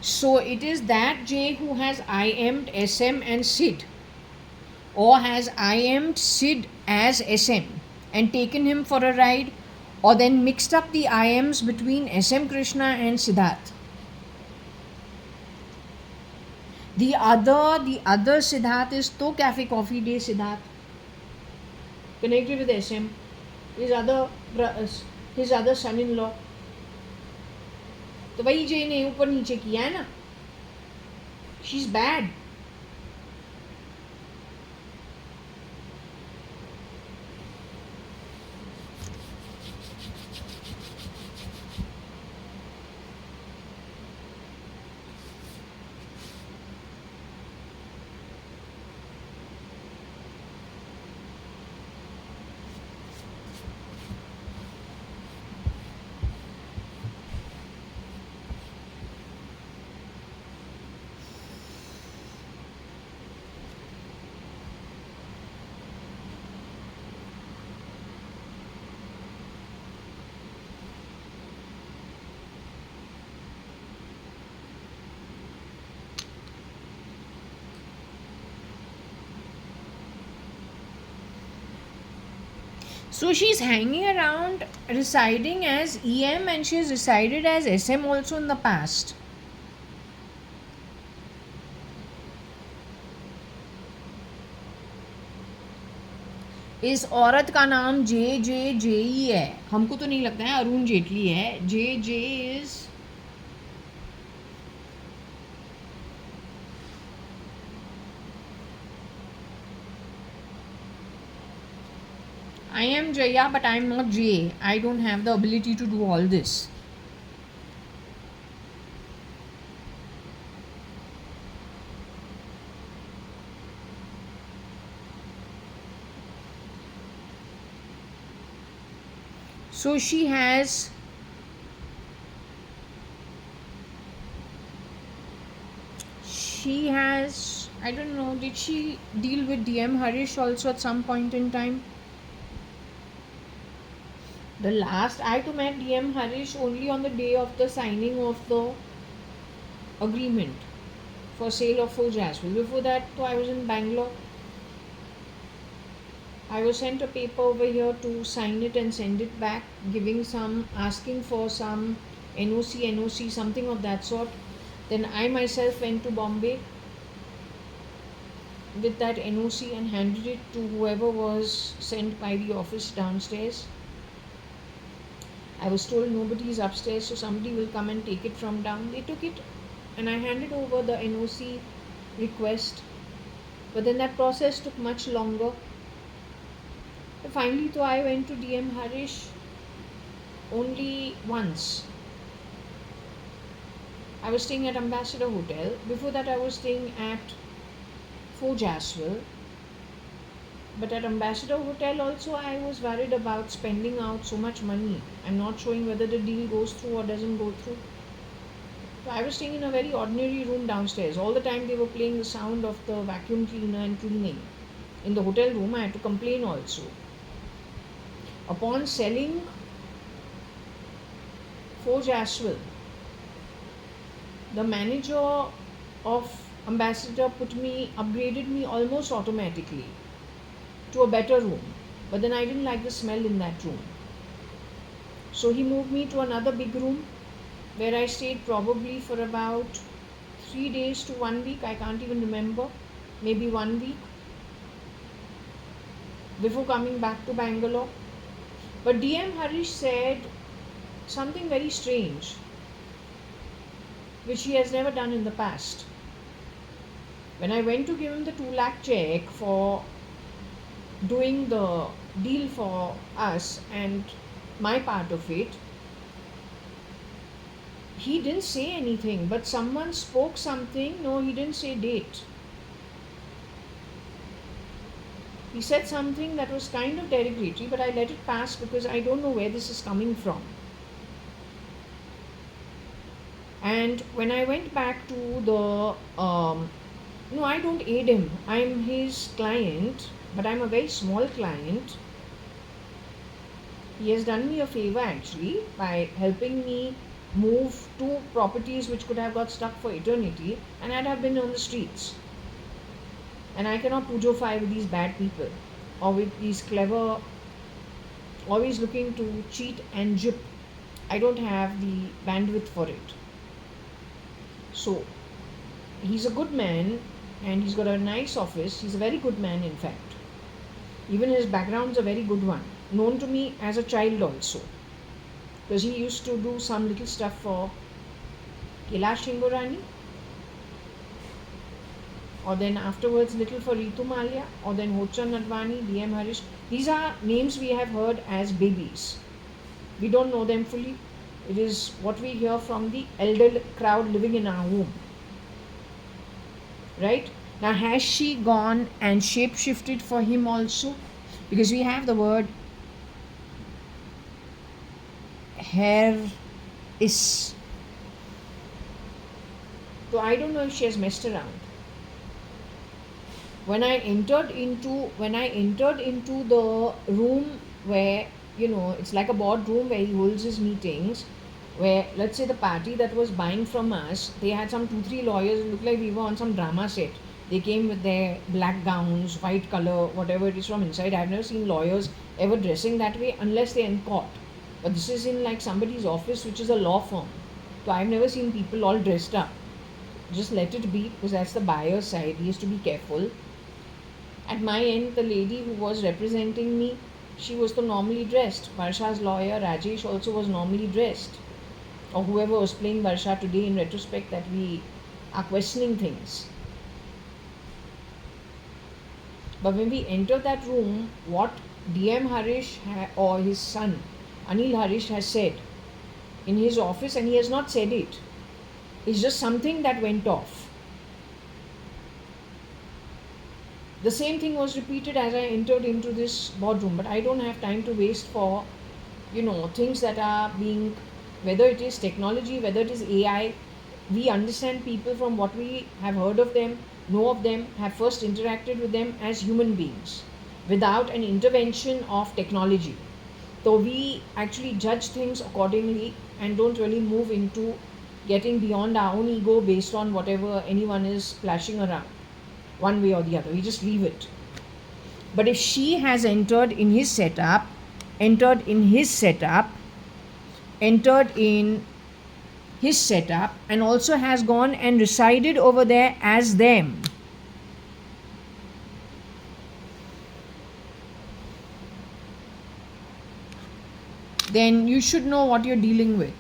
So it is that J who has IM'd SM and Sid, or has IM'd Sid as SM and taken him for a ride, or then mixed up the IMs between SM Krishna and Siddharth. The other Siddharth is To Cafe Coffee Day Siddharth, connected with SM. His other his other son-in-law. तो वही जे ने ऊपर नीचे किया है ना. She is bad. So she's hanging around residing as EM, and she's resided as SM also in the past. इस औरत का नाम JJJE है. हमको तो नहीं लगता है अरुण जेटली है. JJ is I am Jaya, but I am not J. I don't have the ability to do all this. So she has I don't know, did she deal with DM Harish also at some point in time? The last I to met DM Harish only on the day of the signing of the agreement for sale of full Jasmine. Before that, I was in Bangalore. I was sent a paper over here to sign it and send it back, asking for some NOC, something of that sort. Then I myself went to Bombay with that NOC and handed it to whoever was sent by the office downstairs. I was told nobody is upstairs, so somebody will come and take it from down. They took it and I handed over the NOC request. But then that process took much longer. Finally, though, I went to DM Harish only once. I was staying at Ambassador Hotel. Before that, I was staying at Fort Jaswell. But at Ambassador Hotel also, I was worried about spending out so much money and not showing whether the deal goes through or doesn't go through. So I was staying in a very ordinary room downstairs. All the time they were playing the sound of the vacuum cleaner and cleaning. In the hotel room, I had to complain also. Upon selling Fort Jaswell, the manager of Ambassador upgraded me almost automatically to a better room. But then I didn't like the smell in that room. So he moved me to another big room where I stayed probably for about 3 days to 1 week. I can't even remember. Maybe 1 week before coming back to Bangalore. But DM Harish said something very strange, which he has never done in the past. When I went to give him the 2 lakh check for doing the deal for us and my part of it, he didn't say anything, but someone spoke something. No, he didn't say date. He said something that was kind of derogatory, but I let it pass because I don't know where this is coming from. And when I went back to the, no, I don't aid him. I'm his client, but I'm a very small client. He has done me a favor actually by helping me move two properties which could have got stuck for eternity, and I'd have been on the streets. And I cannot pujofy with these bad people, or with these clever, always looking to cheat and jip. I don't have the bandwidth for it. So he's a good man, and he's got a nice office. He's a very good man, in fact. Even his background's a very good one. Known to me as a child also. Because he used to do some little stuff for Kailash Shingorani, or then afterwards little for Ritu Malia, or then Hochan Advani, DM Harish. These are names we have heard as babies. We don't know them fully. It is what we hear from the elder crowd living in our home. Right? Now, has she gone and shape shifted for him also? Because we have the word hair is. So I don't know if she has messed around. When I entered into the room where, it's like a boardroom where he holds his meetings, where, let's say, the party that was buying from us, they had some 2-3 lawyers. It looked like we were on some drama set. They came with their black gowns, white color, whatever it is from inside. I've never seen lawyers ever dressing that way unless they're in court. But this is in like somebody's office, which is a law firm. So I've never seen people all dressed up. Just let it be, because that's the buyer's side. He has to be careful. At my end, the lady who was representing me, she was the normally dressed. Varsha's lawyer, Rajesh, also was normally dressed. Or whoever was playing Varsha today, in retrospect, that we are questioning things. But when we enter that room, what DM Harish or his son, Anil Harish, has said in his office, and he has not said it, is just something that went off. The same thing was repeated as I entered into this boardroom, but I don't have time to waste for, things that are being, whether it is technology, whether it is AI. We understand people from what we have heard of them, know of them, have first interacted with them as human beings without an intervention of technology. So we actually judge things accordingly and don't really move into getting beyond our own ego based on whatever anyone is flashing around, one way or the other. We just leave it. But if she has entered in his setup, and also has gone and resided over there as them, then you should know what you're dealing with.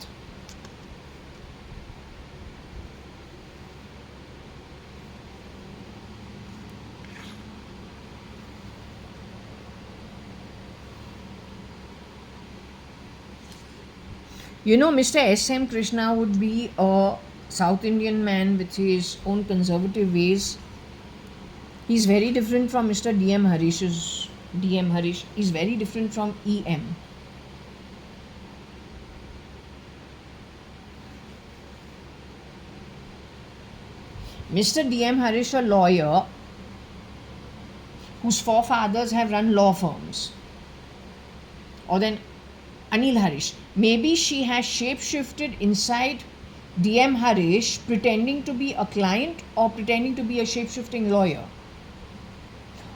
Mr. S.M. Krishna would be a South Indian man with his own conservative ways. He's very different from Mr. DM Harish is very different from EM. Mr. DM Harish, a lawyer whose forefathers have run law firms. Or then Anil Harish. Maybe she has shape-shifted inside DM Harish, pretending to be a client or pretending to be a shape-shifting lawyer.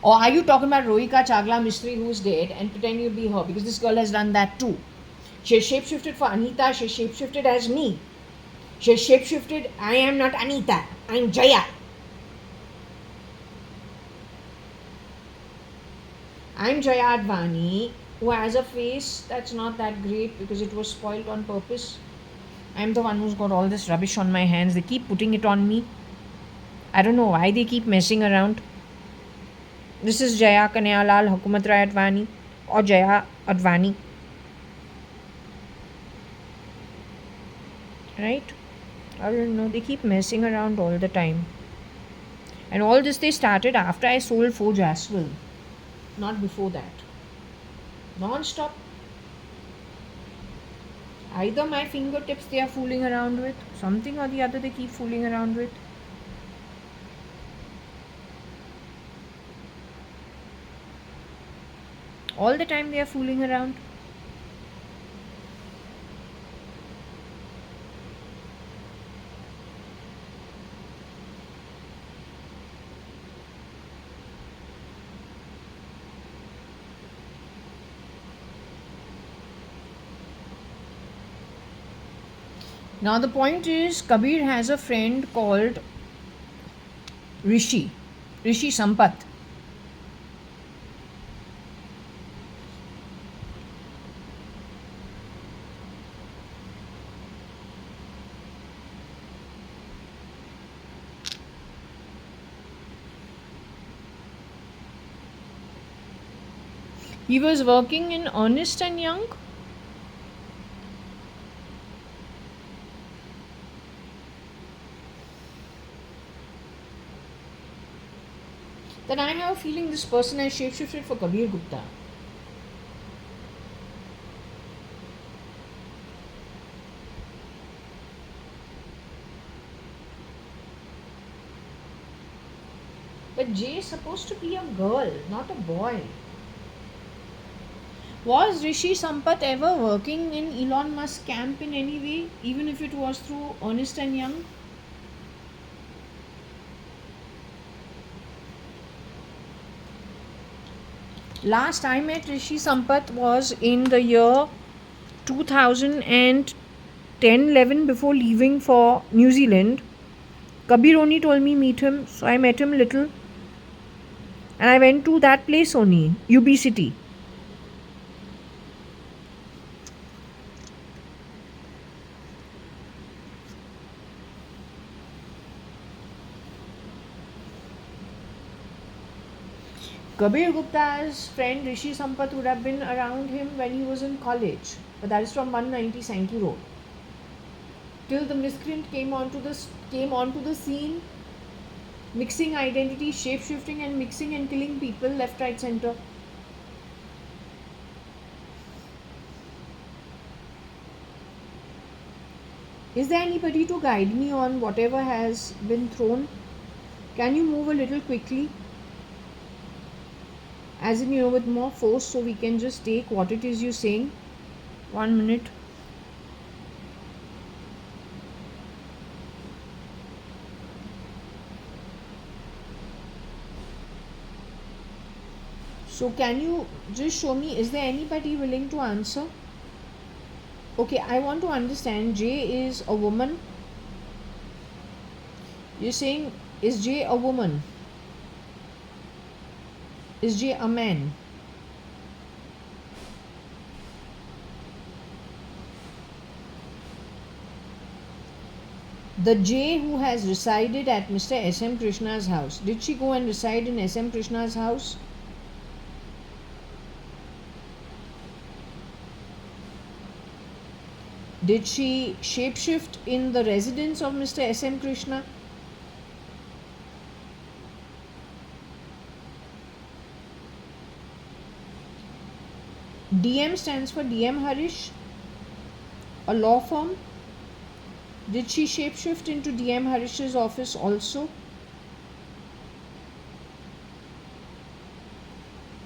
Or are you talking about Rohika Chagla Mistry, who's dead, and pretending to be her? Because this girl has done that too. She has shape-shifted for Anita. She has shape-shifted as me. She has shape-shifted. I am not Anita. I am Jaya. I am JAYA.ADVANI, who has a face that's not that great because it was spoiled on purpose. I'm the one who's got all this rubbish on my hands. They keep putting it on me. I don't know why they keep messing around. This is Jaya Kanayalal Hukumat Rai Advani or JAYA.ADVANI. Right? I don't know. They keep messing around all the time. And all this they started after I sold Forge as well. Not before that. Non-stop. Either my fingertips they are fooling around with, something or the other they keep fooling around with. All the time they are fooling around. Now the point is, Kabir has a friend called Rishi, Rishi Sampath. He was working in Ernst and Young. Then I have a feeling this person has shapeshifted for Kabir Gupta. But Jay is supposed to be a girl, not a boy. Was Rishi Sampath ever working in Elon Musk's camp in any way, even if it was through Ernst and Young? Last I met Rishi Sampath was in the year 2010-11 before leaving for New Zealand. Kabir only told me meet him, so I met him a little. And I went to that place only, UB City. Kabir Gupta's friend Rishi Sampath would have been around him when he was in college, but that is from 190 Sankey Road. Till the miscreant came onto the scene, mixing identity, shape-shifting and mixing and killing people left, right, center. Is there anybody to guide me on whatever has been thrown? Can you move a little quickly? As in, with more force, so we can just take what it is you're saying. 1 minute. So can you just show me, is there anybody willing to answer? Okay, I want to understand, Jay is a woman. You're saying, is Jay a woman? Is Jay a man? The Jay who has resided at Mr. S.M. Krishna's house, did she go and reside in S.M. Krishna's house? Did she shapeshift in the residence of Mr. S.M. Krishna? DM stands for DM Harish, a law firm. Did she shapeshift into DM Harish's office also?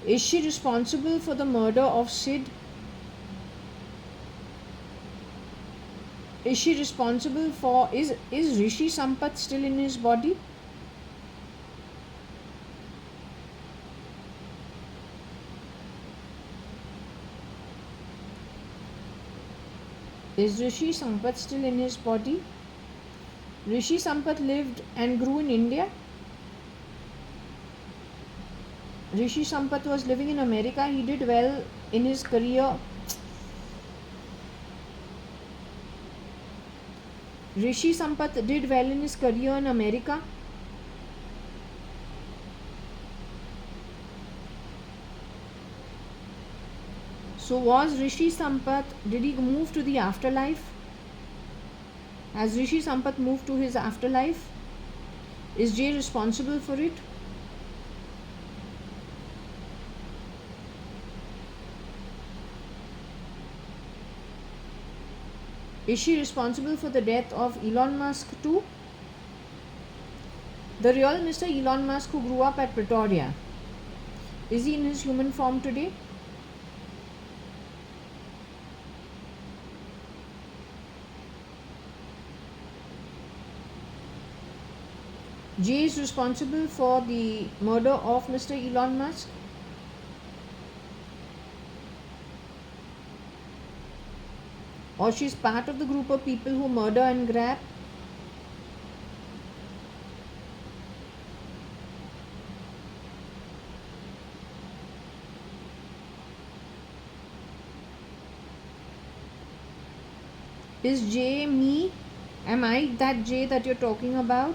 Is she responsible for the murder of Sid? Is she responsible for, is Rishi Sampath still in his body? Is Rishi Sampath still in his body? Rishi Sampath lived and grew in India. Rishi Sampath was living in America. He did well in his career. Rishi Sampath did well in his career in America. So was Rishi Sampath, did he move to the afterlife? Has Rishi Sampath moved to his afterlife? Is Jay responsible for it? Is she responsible for the death of Elon Musk too? The real Mr. Elon Musk who grew up at Pretoria, is he in his human form today? Jay is responsible for the murder of Mr. Elon Musk. Or she's part of the group of people who murder and grab? Is Jay me? Am I that Jay that you're talking about?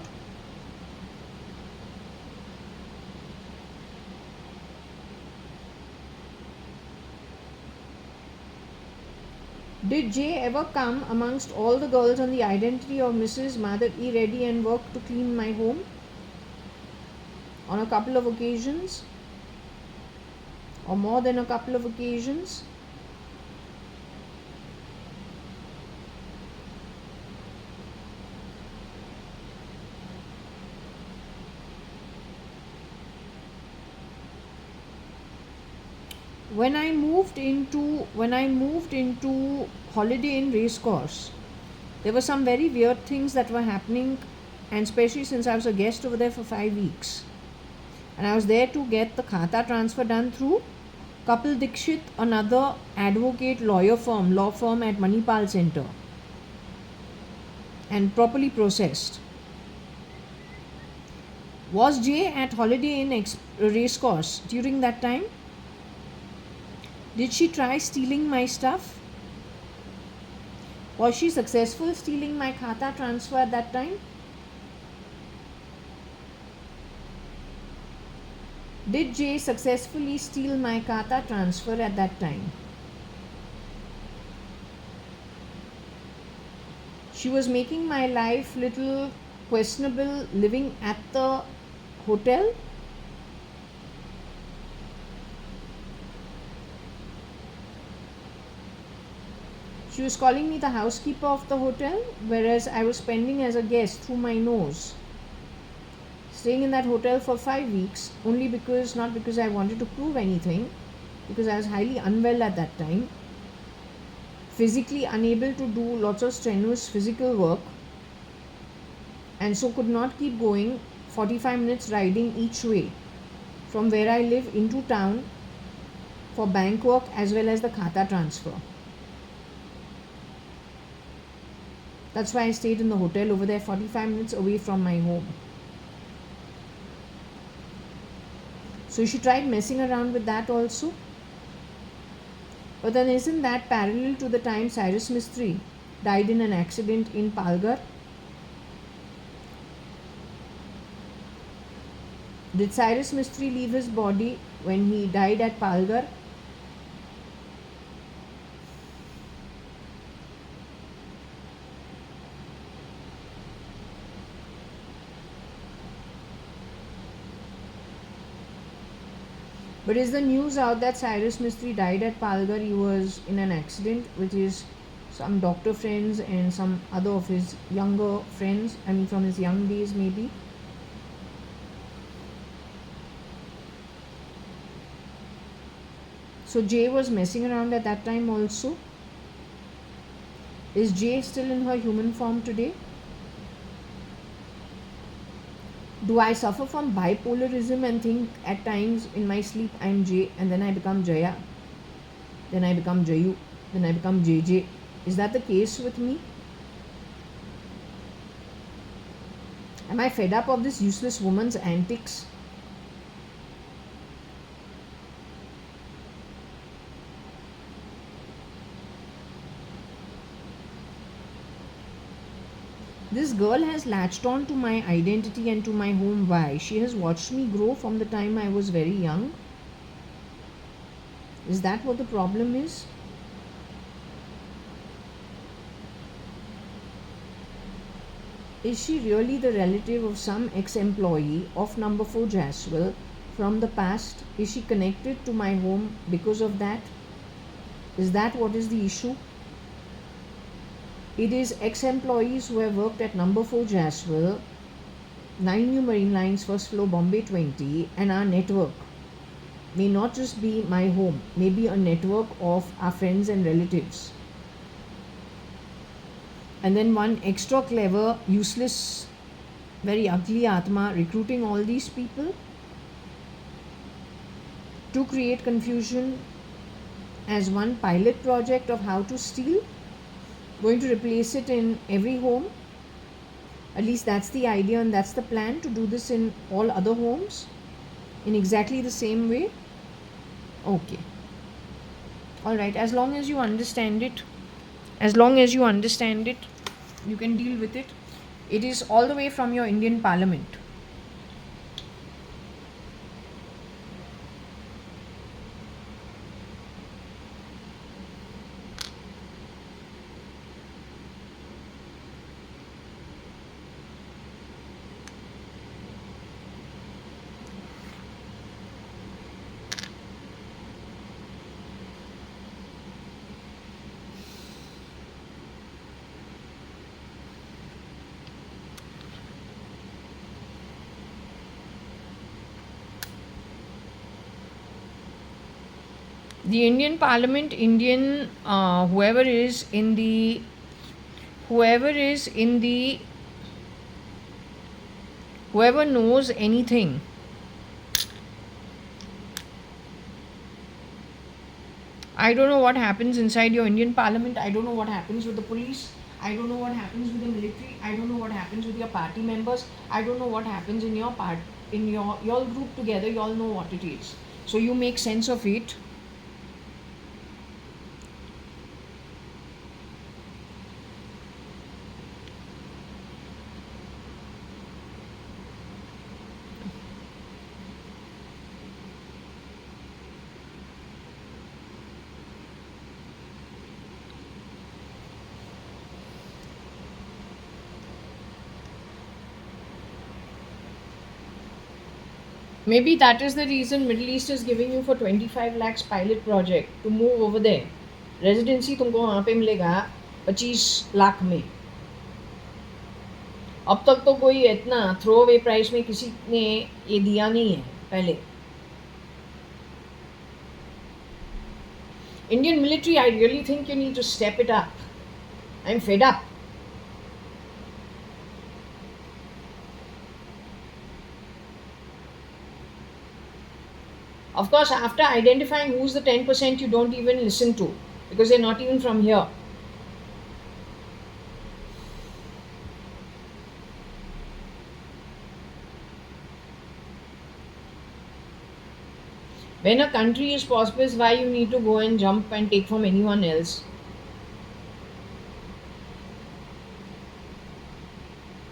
Did Jay ever come amongst all the girls on the identity of Mrs. Mother E. Reddy and work to clean my home? On a couple of occasions? Or more than a couple of occasions? When I moved into Holiday Inn Racecourse, there were some very weird things that were happening, and especially since I was a guest over there for 5 weeks, and I was there to get the khata transfer done through Kapil Dikshit, another advocate law firm at Manipal Center, and properly processed. Was Jay at Holiday Inn Racecourse during that time? Did she try stealing my stuff? Was she successful stealing my khata transfer at that time? Did Jay successfully steal my khata transfer at that time? She was making my life little questionable living at the hotel. She was calling me the housekeeper of the hotel, whereas I was spending as a guest through my nose, staying in that hotel for 5 weeks, only because, not because I wanted to prove anything, because I was highly unwell at that time, physically unable to do lots of strenuous physical work, and so could not keep going 45 minutes riding each way from where I live into town for bank work as well as the khata transfer. That's why I stayed in the hotel over there 45 minutes away from my home. So she tried messing around with that also. But then isn't that parallel to the time Cyrus Mistry died in an accident in Palghar? Did Cyrus Mistry leave his body when he died at Palghar? But is the news out that Cyrus Mistry died at Palghar? He was in an accident with his some doctor friends and some other of his younger friends, I mean from his young days maybe. So Jay was messing around at that time also. Is Jay still in her human form today? Do I suffer from bipolarism and think at times in my sleep I'm Jay and then I become Jaya, then I become Jayu, then I become JJ? Is that the case with me? Am I fed up of this useless woman's antics? This girl has latched on to my identity and to my home. Why? She has watched me grow from the time I was very young. Is that what the problem is? Is she really the relative of some ex-employee of number 4 Jaswell from the past? Is she connected to my home because of that? Is that what is the issue? It is ex-employees who have worked at number 4 Jaswell, 9 New Marine Lines, first floor, Bombay 20, and our network may not just be my home, may be a network of our friends and relatives. And then one extra clever, useless, very ugly Atma recruiting all these people to create confusion as one pilot project of how to steal. Going to replace it in every home. At least that's the idea and that's the plan, to do this in all other homes in exactly the same way. Okay. All right. As long as you understand it, as long as you understand it, you can deal with it. It is all the way from your Indian Parliament. The Indian Parliament, Indian, whoever is in the, whoever knows anything, I don't know what happens inside your Indian Parliament. I don't know what happens with the police. I don't know what happens with the military. I don't know what happens with your party members. I don't know what happens in your part, in your group together. You all know what it is. So you make sense of it. Maybe that is the reason Middle East is giving you for 25 lakhs pilot project to move over there. Residency तुमको वहाँ पे मिलेगा 25 लाख में. अब तक तो कोई इतना थ्रो अवे प्राइस में किसी ने ये दिया नहीं है पहले. Indian military, I really think you need to step it up. I'm fed up. Of course, after identifying who's the 10% you don't even listen to, because they're not even from here. When a country is prosperous, why you need to go and jump and take from anyone else?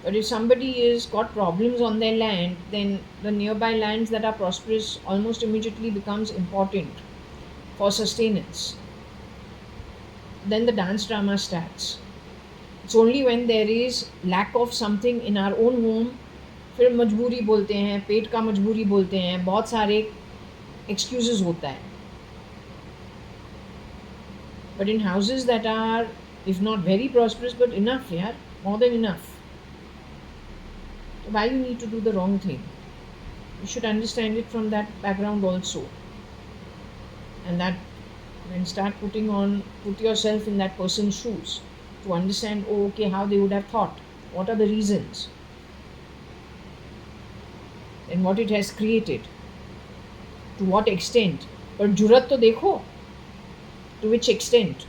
But if somebody is got problems on their land, then the nearby lands that are prosperous almost immediately becomes important for sustenance. Then the dance drama starts. It's only when there is lack of something in our own home, फिर मजबूरी बोलते हैं, पेट का मजबूरी बोलते हैं, बहुत सारे excuses होता है. But in houses that are, if not very prosperous, but enough, yeah, more than enough. So why you need to do the wrong thing? You should understand it from that background also. And that, then start put yourself in that person's shoes to understand, oh, okay, how they would have thought. What are the reasons? And what it has created. To what extent? But जुरत तो देखो. To which extent?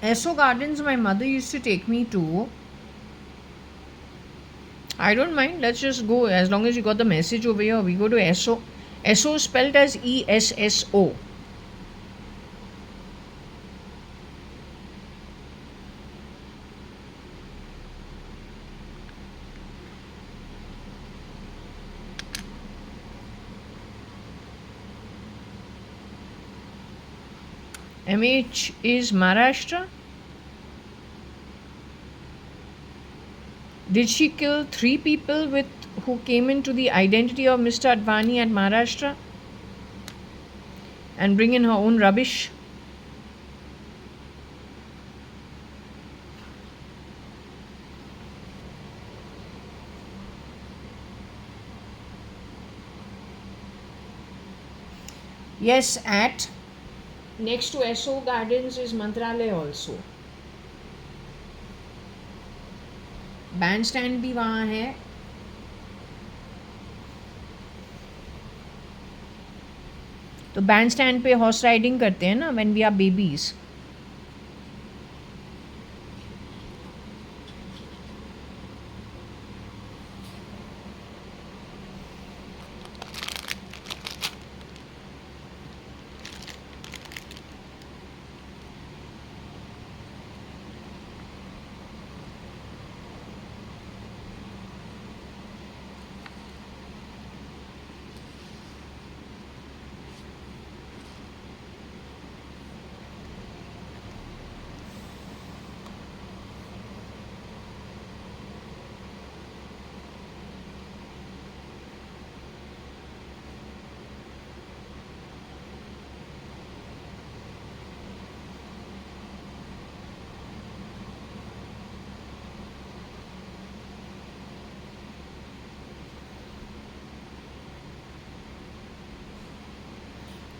Esso Gardens, my mother used to take me to. I don't mind. Let's just go. As long as you got the message over here, we go to Esso. Esso is spelled as ESSO. MH is Maharashtra. Did she kill three people with who came into the identity of Mr. Advani at Maharashtra and bring in her own rubbish? Yes, at next to SO Gardens is Mantralaya also. Band stand भी वहाँ है. तो band stand पे horse riding करते हैं ना when we are babies.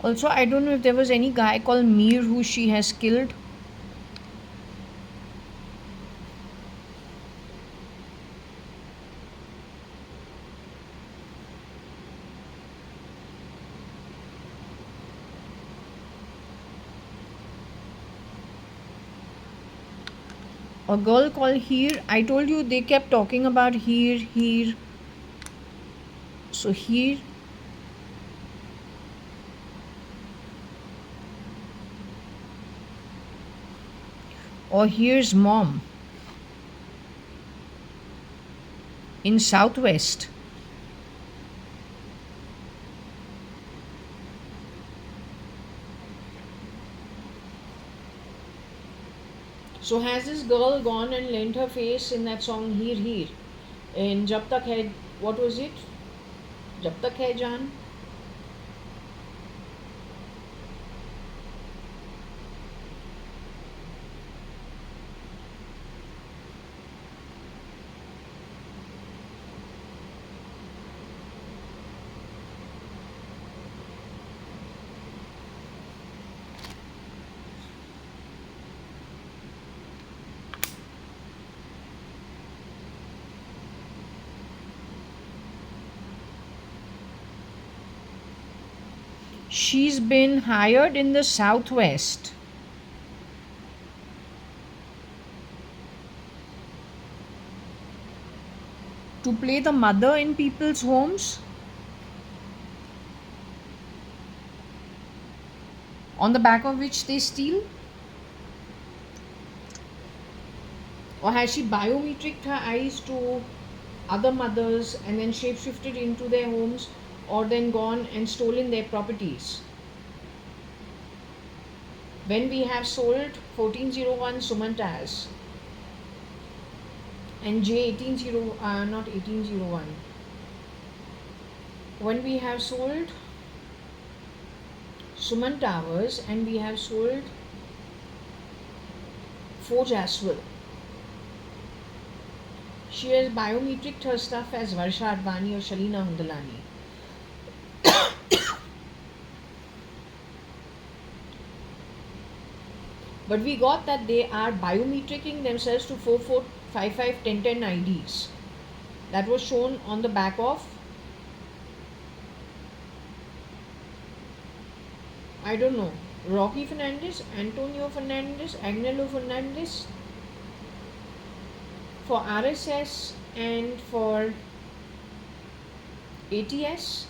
Also, I don't know if there was any guy called Mir who she has killed. A girl called Heer. I told you they kept talking about Heer, Heer. So Heer. Or Heer's mom in Southwest. So has this girl gone and lent her face in that song Heer Heer? In Jab Tak Hai, what was it? Jab Tak Hai Jaan? She's been hired in the Southwest to play the mother in people's homes, on the back of which they steal? Or has she biometricked her eyes to other mothers and then shapeshifted into their homes, or then gone and stolen their properties? When we have sold 1401 Sumantas and J180, not 1801, when we have sold Suman Towers and we have sold Forge as well, she has biometricked her stuff as Varsha Advani or Shalina Hundalani. But we got that they are biometricking themselves to 4455 1010 IDs. That was shown on the back of, I don't know, Rocky Fernandez, Antonio Fernandez, Agnello Fernandez for RSS and for ATS,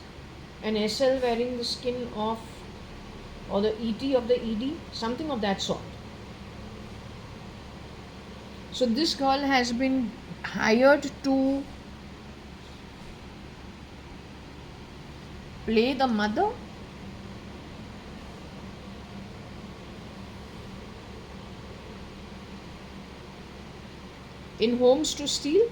and SL wearing the skin of, or the ET of the ED, something of that sort. So this girl has been hired to play the mother. in homes to steal.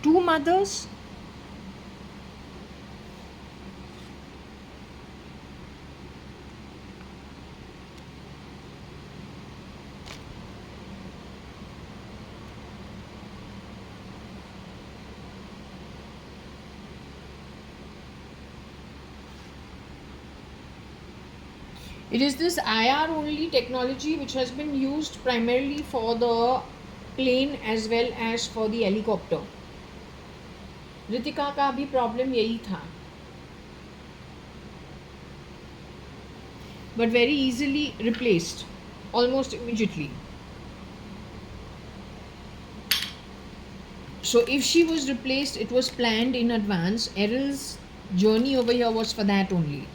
Two mothers. It is this IR only technology which has been used primarily for the plane as well as for the helicopter. Ritika का भी problem यही था, but very easily replaced almost immediately. So if she was replaced, it was planned in advance. Errol's journey over here was for that only.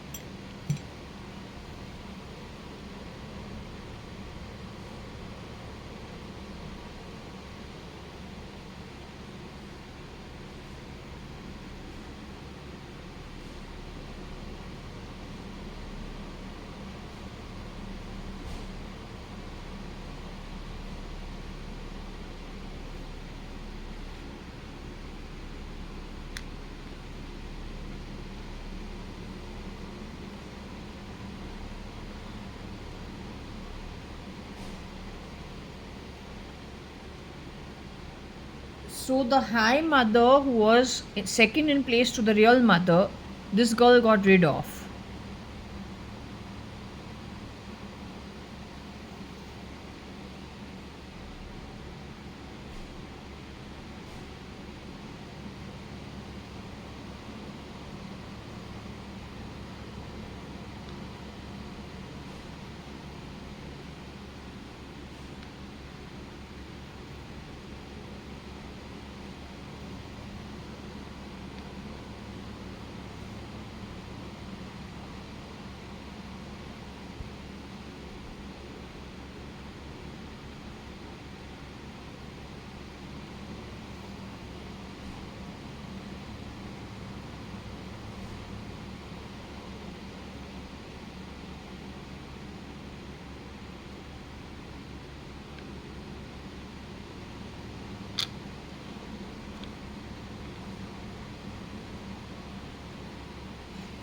So the high mother, who was second in place to the real mother, this girl got rid of.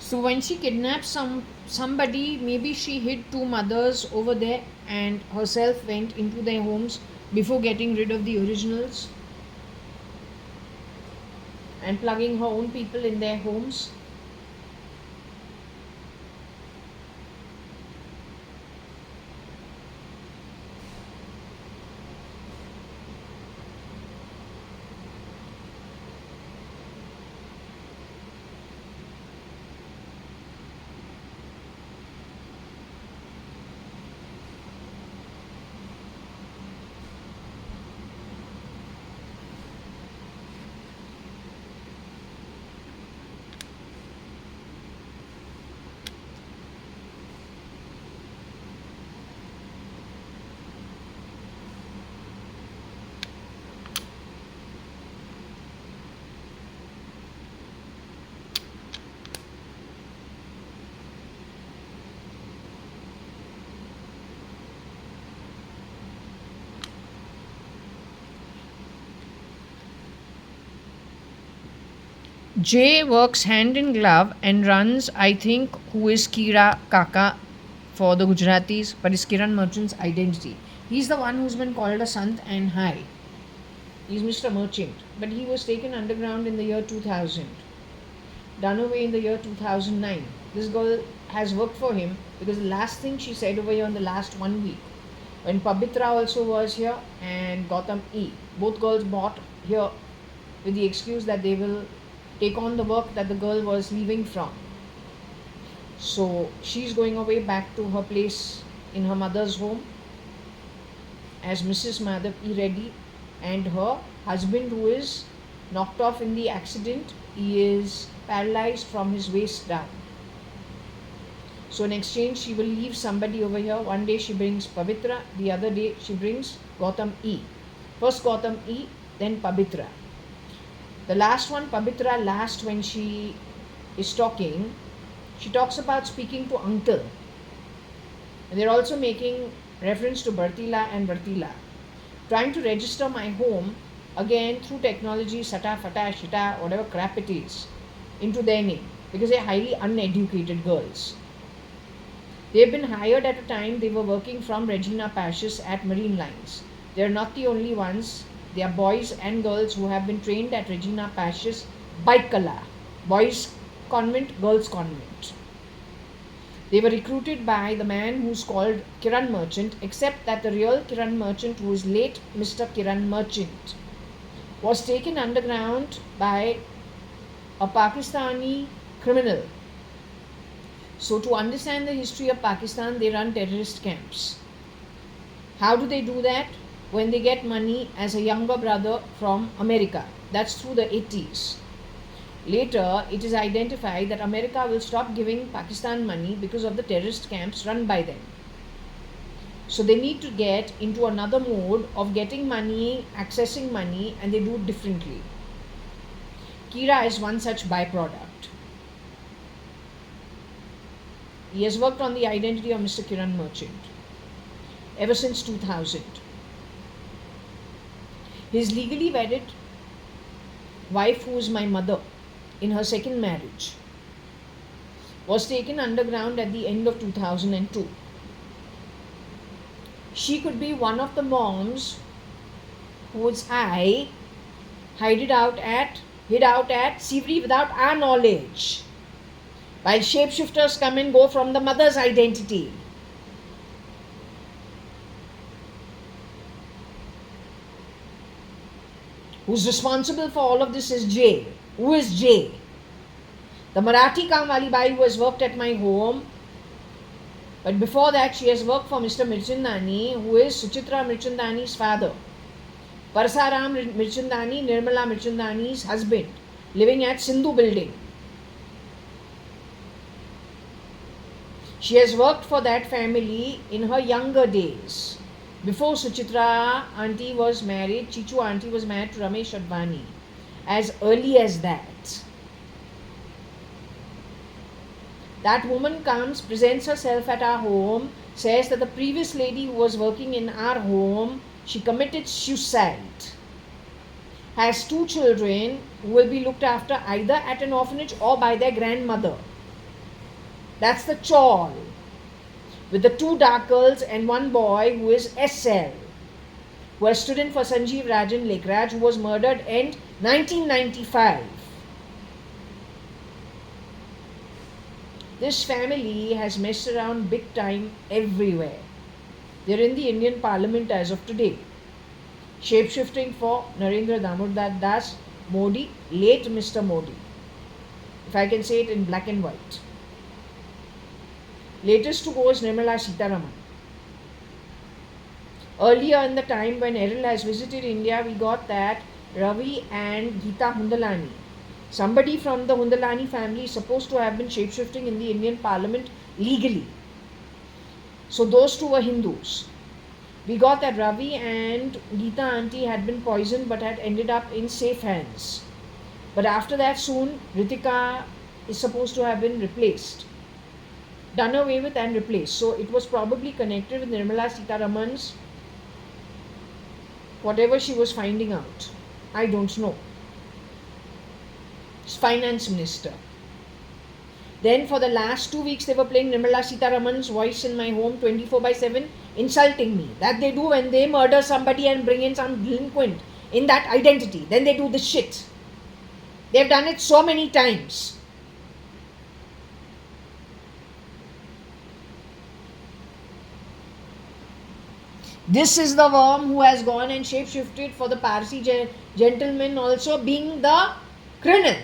So when she kidnapped somebody, maybe she hid two mothers over there and herself went into their homes before getting rid of the originals and plugging her own people in their homes. Jay works hand in glove and runs, I think, who is Kira Kaka for the Gujaratis, but is Kiran Merchant's identity. He's the one who's been called a Sant and high. He's Mr. Merchant, but he was taken underground in the year 2000, done away in the year 2009. This girl has worked for him because the last thing she said over here in the last 1 week, when Pabitra also was here and Gautam E, both girls bought here with the excuse that they will take on the work that the girl was leaving from. So she's going away back to her place in her mother's home as Mrs. Madhav E. Reddy, and her husband, who is knocked off in the accident, he is paralyzed from his waist down. So in exchange, she will leave somebody over here. One day she brings Pavitra, the other day she brings Gautam E. First Gautam E, then Pavitra. The last one, Pavitra, last when she is talking, She talks about speaking to uncle. And they're also making reference to Bartila and Bartila. Trying to register my home again through technology, sata, fata, shita, whatever crap it is, into their name because they're highly uneducated girls. They've been hired at a time they were working from Regina Pacis at Marine Lines. They're not the only ones. They are boys and girls who have been trained at Regina Pacis Baikala, boys convent, girls convent. They were recruited by the man who's called Kiran Merchant, except that the real Kiran Merchant, who is late Mr. Kiran Merchant, was taken underground by a Pakistani criminal. So, to understand the history of Pakistan, they run terrorist camps. How do they do that? When they get money as a younger brother from America. That's through the 80s. Later, it is identified that America will stop giving Pakistan money because of the terrorist camps run by them. So they need to get into another mode of getting money, accessing money, and they do it differently. Kira is one such byproduct. He has worked on the identity of Mr. Kiran Merchant ever since 2000. His legally wedded wife, who is my mother, in her second marriage, was taken underground at the end of 2002. She could be one of the moms whose eye hid out at Sivri without our knowledge. While shapeshifters come and go from the mother's identity. Who's responsible for all of this is Jay. Who is Jay? The Marathi Kamwali Bai who has worked at my home. But before that, she has worked for Mr. Mirchandani, who is Suchitra Mirchandani's father. Parsaram Mirchandani, Nirmala Mirchandani's husband, living at Sindhu building. She has worked for that family in her younger days. Before Suchitra auntie was married, Chichu auntie was married to Ramesh Advani. As early as that. That woman comes, presents herself at our home, says that the previous lady who was working in our home, she committed suicide. Has 2 children who will be looked after either at an orphanage or by their grandmother. That's the chawl. With the 2 dark girls and 1 boy who is SL, who has stood in for Sanjeev Rajan Lekraj, who was murdered in 1995. This family has messed around big time everywhere. They're in the Indian Parliament as of today. Shapeshifting for Narendra Damodar Das Modi, late Mr. Modi. If I can say it in black and white. Latest to go is Nirmala Sitaraman. Earlier in the time when Errol has visited India, we got that Ravi and Geeta Hundalani, somebody from the Hundalani family, is supposed to have been shapeshifting in the Indian Parliament legally. So those 2 were Hindus. We got that Ravi and Geeta auntie had been poisoned but had ended up in safe hands. But after that, soon Ritika is supposed to have been replaced. Done away with and replaced. So it was probably connected with Nirmala Sitaraman's whatever she was finding out. I don't know. She's finance minister. Then for the last 2 weeks they were playing Nirmala Sitaraman's voice in my home 24/7, insulting me. That they do when they murder somebody and bring in some delinquent in that identity. Then they do this shit. They've done it so many times. This is the worm who has gone and shapeshifted for the Parsi gentleman also being the criminal.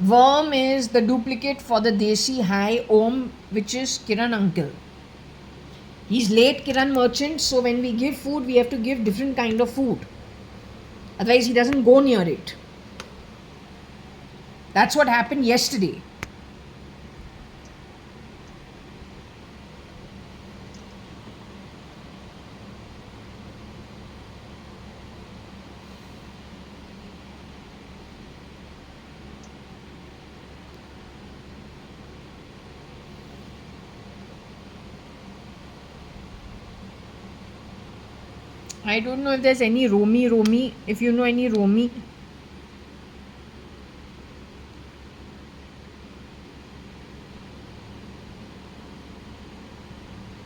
Worm is the duplicate for the Desi High Om, which is Kiran uncle. He's late Kiran Merchant, so when we give food, we have to give different kind of food. Otherwise, he doesn't go near it. That's what happened yesterday. I don't know if there's any Romy. If you know any Romy,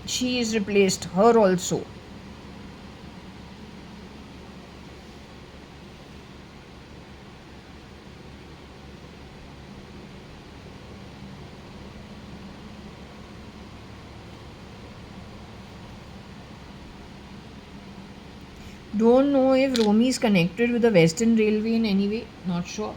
she is replaced. Her also. Don't know if Romy is connected with the Western Railway in any way. Not sure.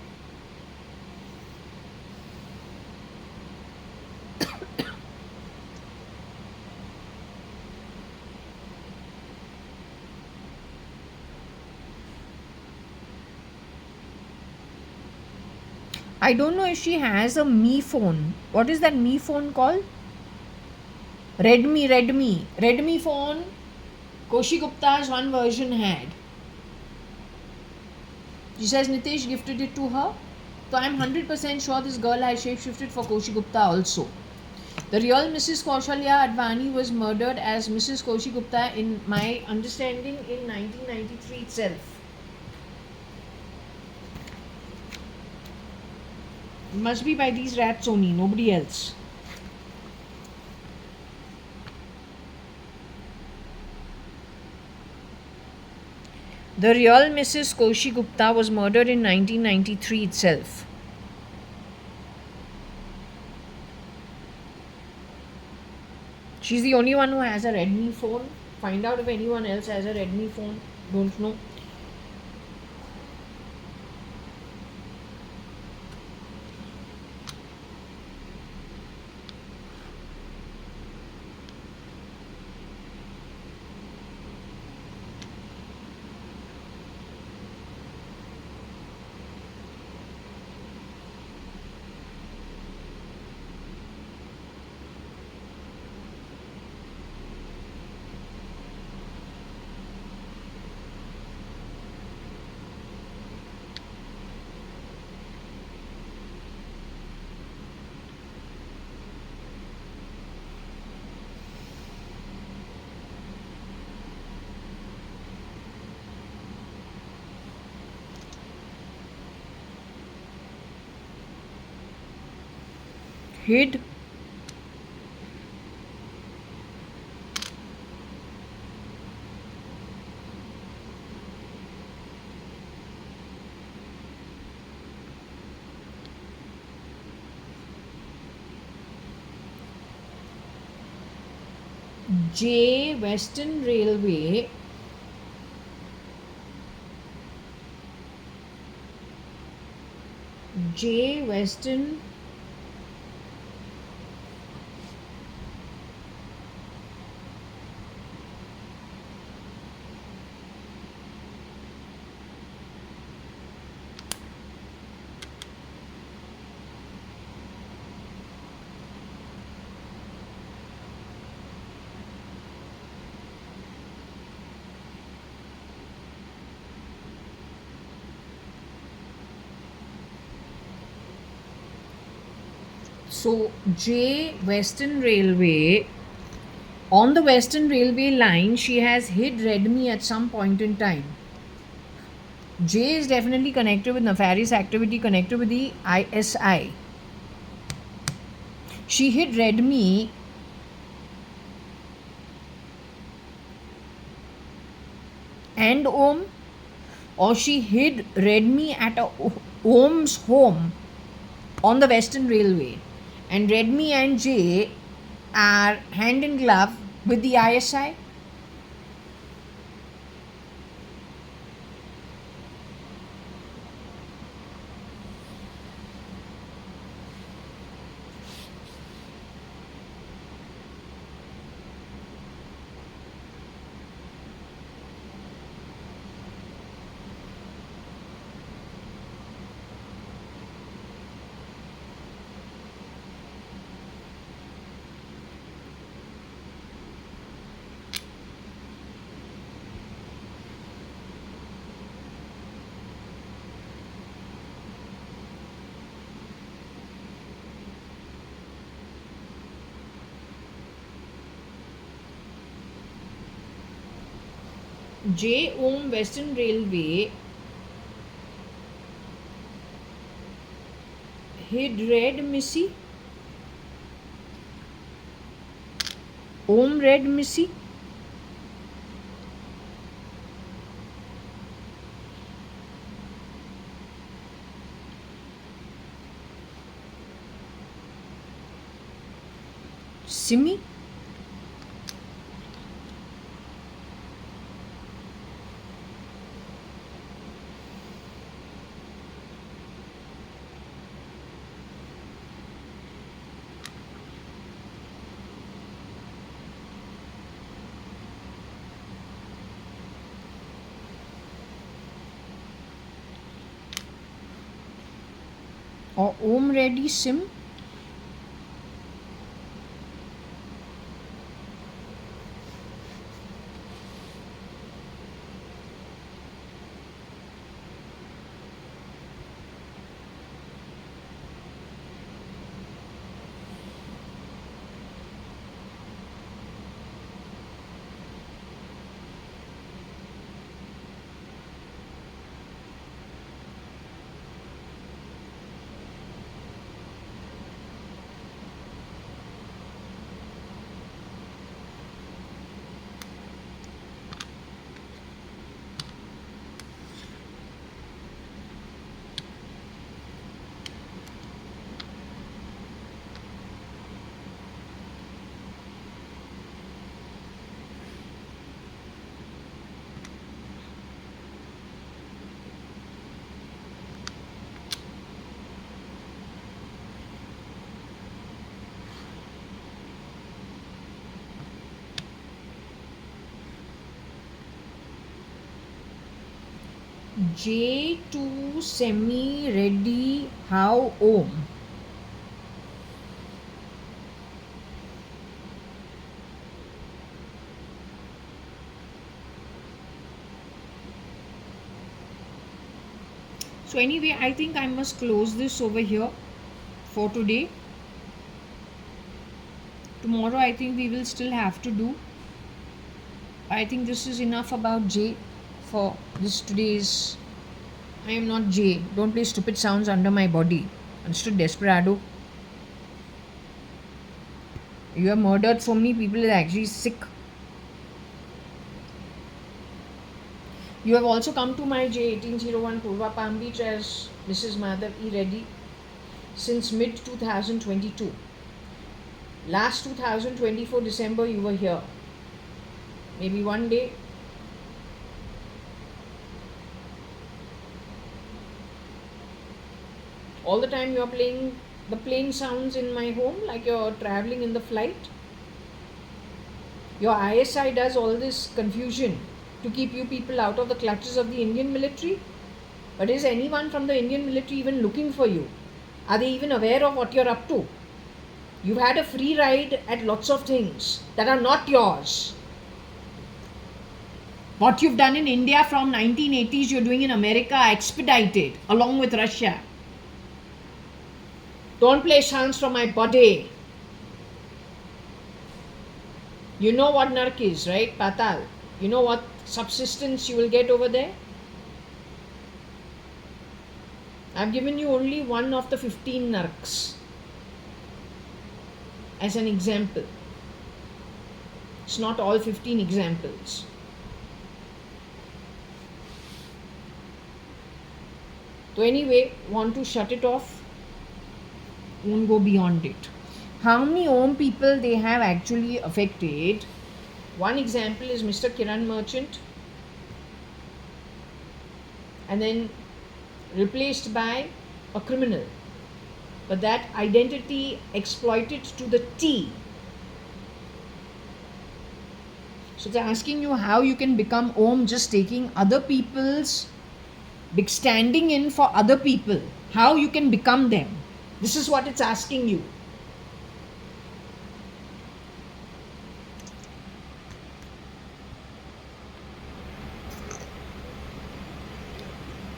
I don't know if she has a Me phone. What is that Me phone called? Redmi phone. Koshi Gupta's one version had. She says Nitesh gifted it to her. So I'm 100% sure this girl has shapeshifted for Koshi Gupta also. The real Mrs. JAYA.ADVANI was murdered as Mrs. Koshi Gupta, in my understanding, in 1993 itself. Must be by these rats only, nobody else. The real Mrs. Koshi Gupta was murdered in 1993 itself. She's the only one who has a Redmi phone. Find out if anyone else has a Redmi phone. Don't know. Hid. Western Railway. Western So Western Railway, on the Western Railway line, she has hid Redmi at some point in time. J is definitely connected with nefarious activity, connected with the ISI. She hid Redmi and Om, or she hid Redmi at Om's home on the Western Railway. And Redmi and J are hand in glove with the ISI. J Om Western Railway hid red Missy. Om red Missy. Simi. Or Om ready Sim. J2 semi ready how Om. So anyway, I think I must close this over here for today. Tomorrow I think we will still have to do. I think this is enough about J for this today's. I am not J. Don't play stupid sounds under my body. Understood, Desperado? You have murdered so many people, it's actually sick. You have also come to my J1801 Purva Palm Beach as Mrs. Madhav E. Reddy since mid 2022. Last 2024 December you were here. Maybe one day. All the time you are playing the plane sounds in my home like you're traveling in the flight. Your ISI does all this confusion to keep you people out of the clutches of the Indian military. But is anyone from the Indian military even looking for you? Are they even aware of what you're up to? You've had a free ride at lots of things that are not yours. What you've done in India from 1980s, you're doing in America expedited along with Russia. Don't play sounds from my body. You know what narc is, right? Patal. You know what subsistence you will get over there? I've given you only one of the 15 narcs as an example. It's not all 15 examples. So anyway, want to shut it off? Won't go beyond it. How many Om people they have actually affected? One example is Mr. Kiran Merchant, and then replaced by a criminal, but that identity exploited to the T. So they're asking you how you can become Om, just taking other people's, standing in for other people, how you can become them. This is what it's asking you.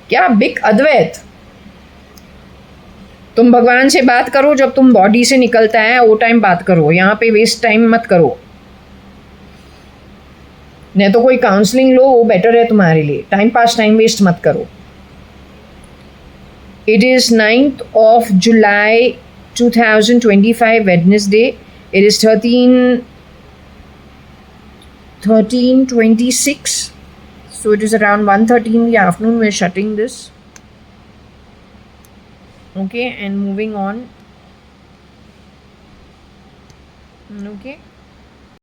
क्या big अद्वैत, तुम भगवान से बात करो जब तुम body से निकलता है, वो टाइम बात करो, यहाँ पे वेस्ट टाइम मत करो. नहीं तो कोई काउंसलिंग लो, वो बेटर है तुम्हारे लिए. टाइम पास, टाइम वेस्ट मत करो. It is 9th of July 2025, Wednesday. It is 13:26. So it is around 1:30 in the afternoon. We're shutting this. Okay, and moving on. Okay.